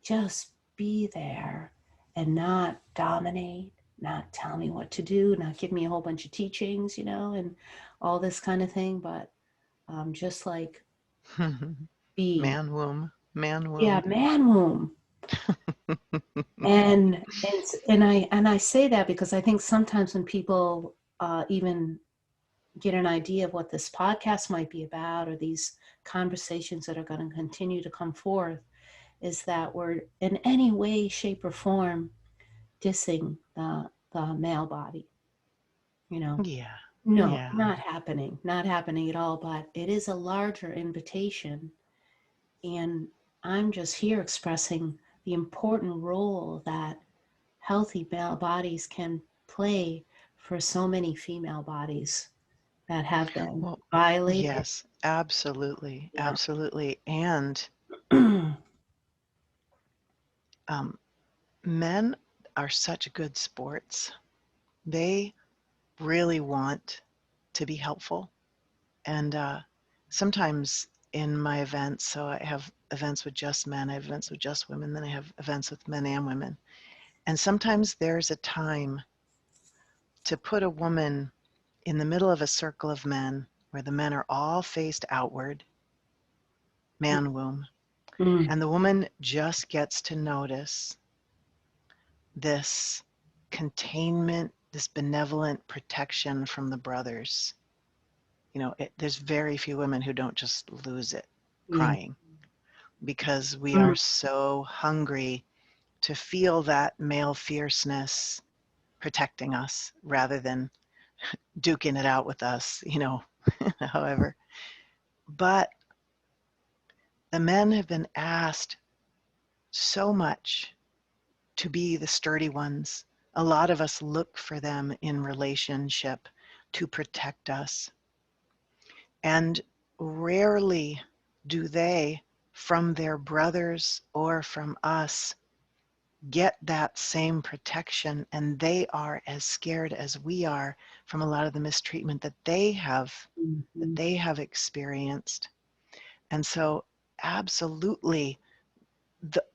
just be there and not dominate, not tell me what to do, not give me a whole bunch of teachings, and all this kind of thing, but just like be. Man womb. Man Yeah, womb. man womb. And I say that because I think sometimes when people even get an idea of what this podcast might be about, or these conversations that are going to continue to come forth, is that we're in any way, shape, or form dissing the male body. Yeah. No, Yeah. not happening at all. But it is a larger invitation, and I'm just here expressing the important role that healthy male bodies can play for so many female bodies that have been Well, violated. yes, absolutely. Yeah. Absolutely. And men are such good sports. They really want to be helpful. And sometimes in my events, so I have events with just men, I have events with just women, then I have events with men and women. And sometimes there's a time to put a woman in the middle of a circle of men where the men are all faced outward, man womb, Mm. and the woman just gets to notice this containment, this benevolent protection from the brothers. There's very few women who don't just lose it Yeah. crying, because we Mm. are so hungry to feel that male fierceness protecting us rather than duking it out with us, however. But the men have been asked so much to be the sturdy ones. A lot of us look for them in relationship to protect us. And rarely do they, from their brothers or from us, get that same protection, and they are as scared as we are from a lot of the mistreatment that they have Mhm. experienced. And so absolutely,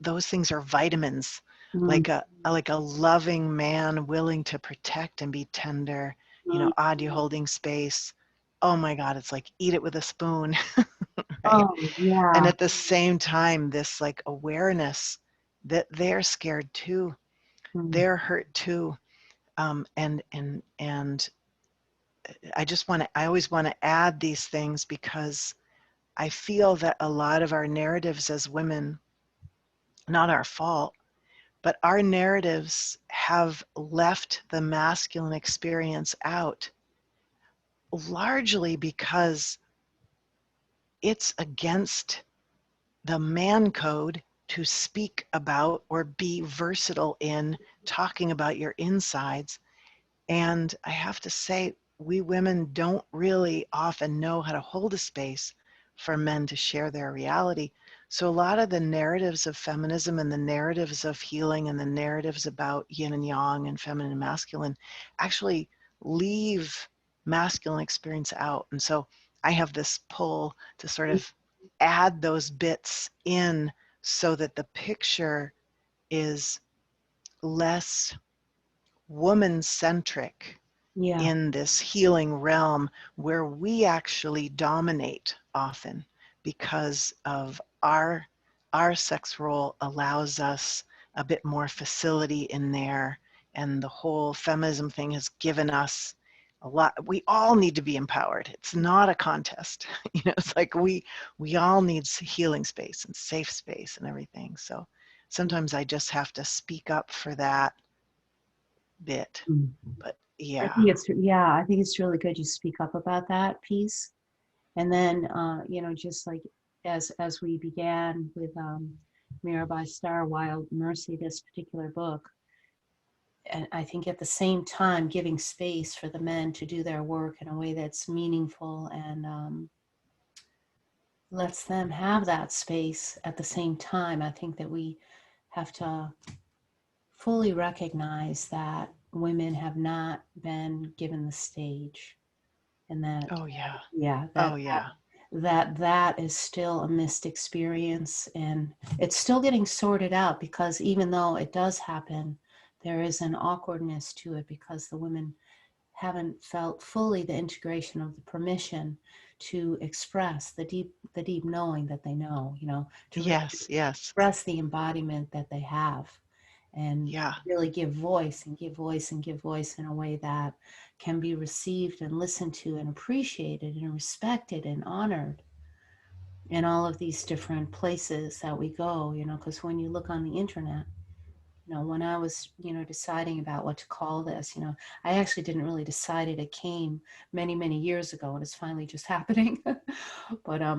those things are vitamins, Mm, like a loving man willing to protect and be tender, mm. odd, you holding space. Oh my God, it's like eat it with a spoon, right? Oh, And yeah. at the same time, this like awareness that they're scared too, Mm, they're hurt too. And I always want to add these things because I feel that a lot of our narratives as women, not our fault, but our narratives have left the masculine experience out, largely because it's against the man code to speak about or be versatile in talking about your insides. And I have to say, we women don't really often know how to hold a space for men to share their reality. So a lot of the narratives of feminism and the narratives of healing and the narratives about yin and yang and feminine and masculine actually leave masculine experience out. And so I have this pull to sort mm. of add those bits in so that the picture is less woman-centric Yeah. in this healing realm where we actually dominate often because of our sex role allows us a bit more facility in there, and the whole feminism thing has given us a lot. We all need to be empowered. It's not a contest. It's like we all need healing space and safe space and everything. So sometimes I just have to speak up for that bit. Mm. But I yeah. think it's, yeah, I think it's really good you speak up about that piece. And then, just like as we began with Mirabai Star, Wild Mercy, this particular book, and I think at the same time giving space for the men to do their work in a way that's meaningful and lets them have that space at the same time. I think that we have to fully recognize that women have not been given the stage, and that, Oh yeah. yeah, Oh yeah. that is still a missed experience, and it's still getting sorted out, because even though it does happen, there is an awkwardness to it because the women haven't felt fully the integration of the permission to express the deep knowing that they know, to really Yes, yes. express the embodiment that they have, and Yeah. really give voice and give voice and give voice in a way that can be received and listened to and appreciated and respected and honored in all of these different places that we go, because when you look on the internet, when I was, deciding about what to call this, I actually didn't really decide it. It came many, many years ago, and it's finally just happening. But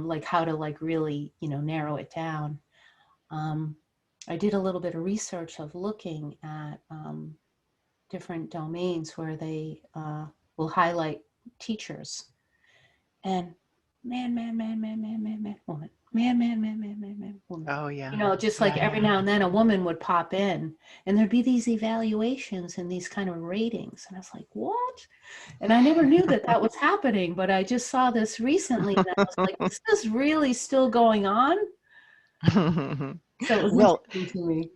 like how to like really, narrow it down. Um, I did a little bit of research of looking at different domains where they will highlight teachers, and man, woman, woman. Oh yeah. Just like Yeah, every yeah. now and then a woman would pop in, and there'd be these evaluations and these kind of ratings. And I was like, what? And I never knew that that was happening, but I just saw this recently, and I was like, this is really still going on. So it was Well, interesting to me.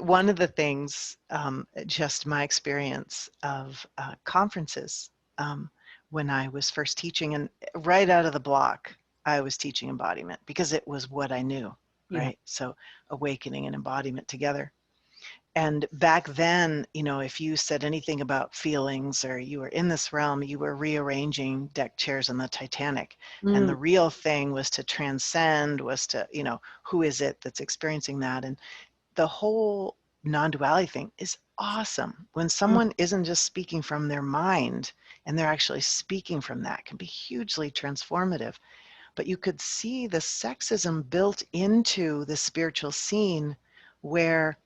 one of the things, just my experience of conferences, when I was first teaching, and right out of the block, I was teaching embodiment because it was what I knew, Yeah. right? So awakening and embodiment together. And back then, if you said anything about feelings or you were in this realm, you were rearranging deck chairs on the Titanic. And Mm, the real thing was to transcend, was to, who is it that's experiencing that? And the whole non-duality thing is awesome. When mm, someone isn't just speaking from their mind and they're actually speaking from that, can be hugely transformative. But you could see the sexism built into the spiritual scene where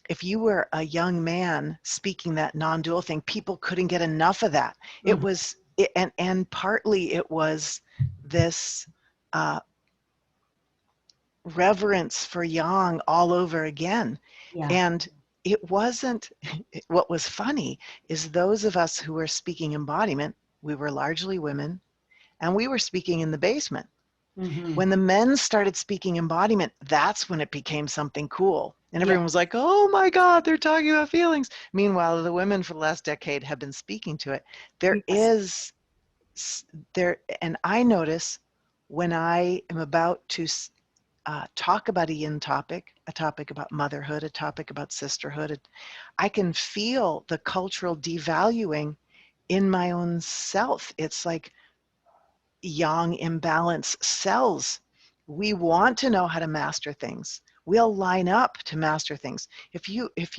if you were a young man speaking that non-dual thing, people couldn't get enough of that. It mm. was, and partly it was this uh, reverence for yang all over again. Yeah. And it wasn't, what was funny is those of us who were speaking embodiment, we were largely women, and we were speaking in the basement. Mm-hmm. When the men started speaking embodiment, that's when it became something cool. And Yeah. everyone was like, oh my God, they're talking about feelings. Meanwhile, the women for the last decade have been speaking to it. There Yes. is, and I notice when I am about to talk about a yin topic, a topic about motherhood, a topic about sisterhood, I can feel the cultural devaluing in my own self. It's like yang imbalance cells. We want to know how to master things. We'll line up to master things. If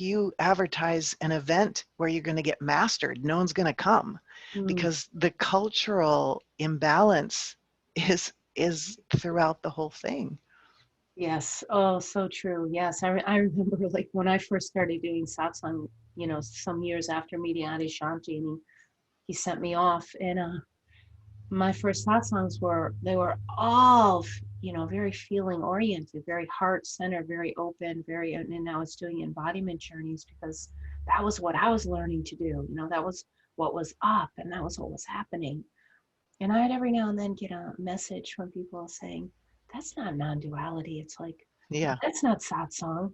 you advertise an event where you're going to get mastered, no one's going to come, Mm. because the cultural imbalance is throughout the whole thing. Yes. Oh, so true. Yes. I remember like when I first started doing satsang, some years after meeting Adi Shanti, and he sent me off. And my first satsangs they were all, very feeling oriented, very heart centered, very open, and I was doing embodiment journeys because that was what I was learning to do. That was what was up and that was what was happening. And I'd every now and then get a message from people saying, that's not non-duality. It's like, Yeah, that's not satsang.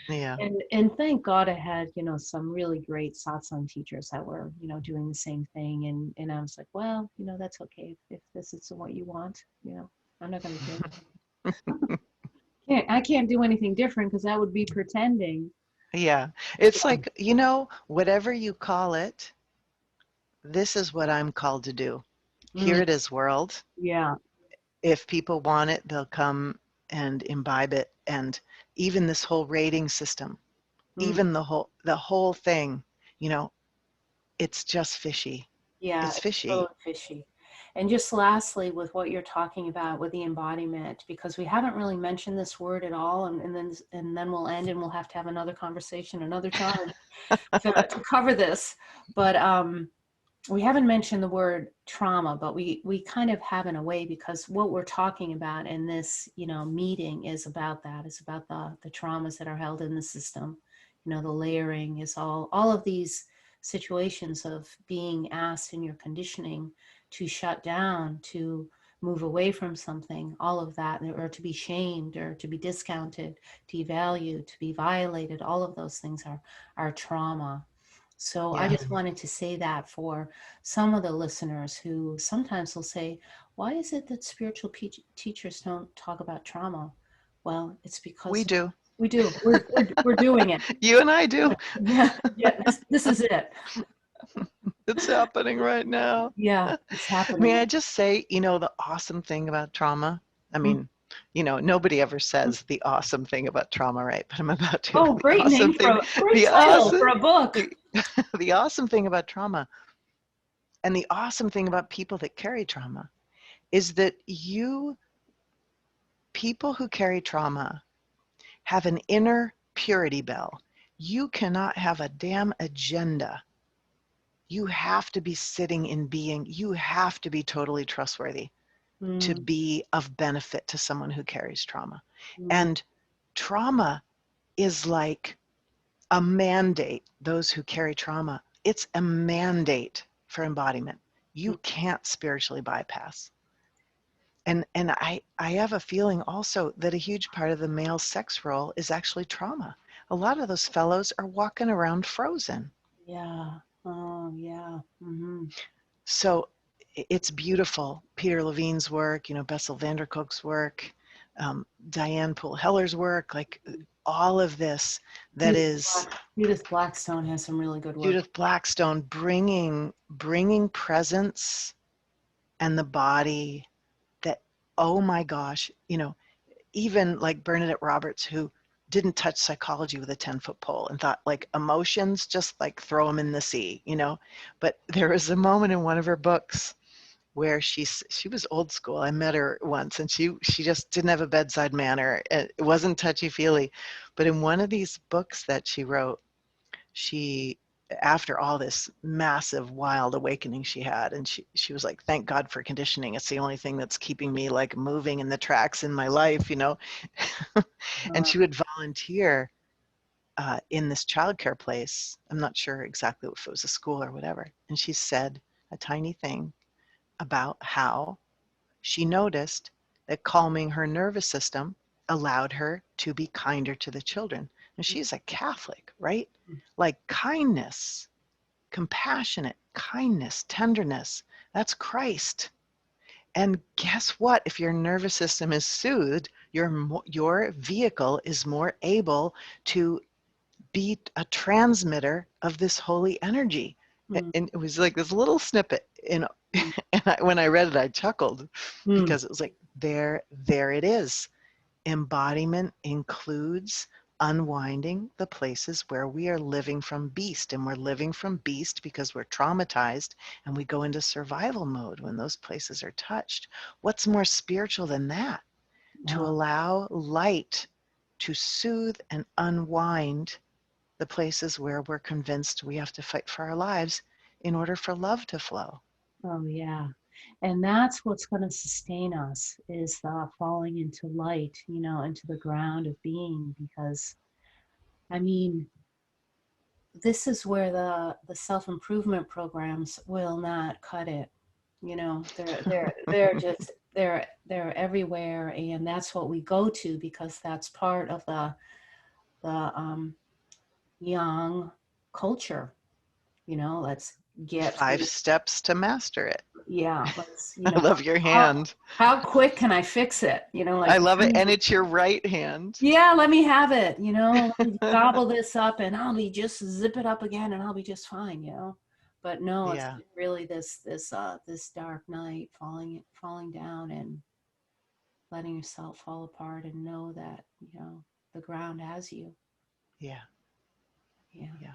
yeah. And thank God I had, some really great satsang teachers that were, doing the same thing. And I was like, well, that's okay if this is what you want, I'm not gonna do it. I can't do anything different because that would be pretending. Yeah. So, It's like, whatever you call it, this is what I'm called to do. mm, Here it is, world. yeah. If people want it, they'll come and imbibe it. And even this whole rating system, Mm. even the whole thing, you know, it's just fishy. Yeah, It's it's fishy. totally fishy. And just lastly, with what you're talking about with the embodiment, because we haven't really mentioned this word at all, and then we'll end and we'll have to have another conversation another time to cover this. But we haven't mentioned the word trauma, but we kind of have in a way, because what we're talking about in this meeting is about that. It's about the traumas that are held in the system. The layering is all of these situations of being asked in your conditioning to shut down, to move away from something, all of that, or to be shamed, or to be discounted, devalued, to be violated. All of those things are trauma. So I Yeah. just wanted to say that for some of the listeners who sometimes will say, why is it that spiritual teachers don't talk about trauma? Well, it's We because do. we do. We're doing it. You and I do. Yeah, yeah. This is it. It's happening right now. Yeah, it's May happening. I just say, the awesome thing about trauma? I Mm. mean, nobody ever says the awesome thing about trauma, right? But I'm about to. Oh, The great name awesome for thing, great the title for awesome, a book. the, the awesome thing about trauma, and the awesome thing about people that carry trauma, is that people who carry trauma, have an inner purity bell. You cannot have a damn agenda. You have to be sitting in being. You have to be totally trustworthy to Mm, be of benefit to someone who carries trauma. mm, And trauma is like a mandate. Those who carry trauma, it's a mandate for embodiment. You mm. can't spiritually bypass. And I have a feeling also that a huge part of the male sex role is actually trauma. A lot of those fellows are walking around frozen. Yeah. Oh, yeah. Hmm. So it's beautiful. Peter Levine's work, Bessel van der Kolk's work, Diane Poole Heller's work, like all of this that Judith, is Judith Blackstone has some really good work. Judith Blackstone bringing presence and the body that, oh my gosh, even like Bernadette Roberts, who didn't touch psychology with a 10-foot pole and thought like emotions, just like throw them in the sea, But there was a moment in one of her books where she was old school. I met her once and she just didn't have a bedside manner. It wasn't touchy-feely. But in one of these books that she wrote, she after all this massive wild awakening she had, and she was like, thank God for conditioning. It's the only thing that's keeping me like moving in the tracks in my life. And Uh, she would volunteer in this childcare place. I'm not sure exactly if it was a school or whatever. And she said a tiny thing about how she noticed that calming her nervous system allowed her to be kinder to the children. And she's a Catholic, right? Like kindness, compassionate, kindness, tenderness, that's Christ. And guess what? If your nervous system is soothed, your vehicle is more able to be a transmitter of this holy energy. Mm, And it was like this little snippet. And, mm, when I read it, I chuckled mm. because it was like, there it is. Embodiment includes unwinding the places where we are living from beast. And we're living from beast because we're traumatized and we go into survival mode when those places are touched. What's more spiritual than that? To Oh, allow light to soothe and unwind the places where we're convinced we have to fight for our lives in order for love to flow. oh, yeah. And that's what's going to sustain us is the falling into light, into the ground of being. Because, I mean, this is where the self-improvement programs will not cut it. They're just they're everywhere, and that's what we go to because that's part of the young culture. Let's get Five through. steps to master it. Yeah, let's, I love your how, hand. how quick can I fix it? I Like, love it. And it's your right hand. yeah, let me have it, let me gobble this up and I'll be just zip it up again and I'll be just fine. But no, it's Yeah, really this dark night falling down and letting yourself fall apart and know that, the ground has you. yeah, Yeah. yeah.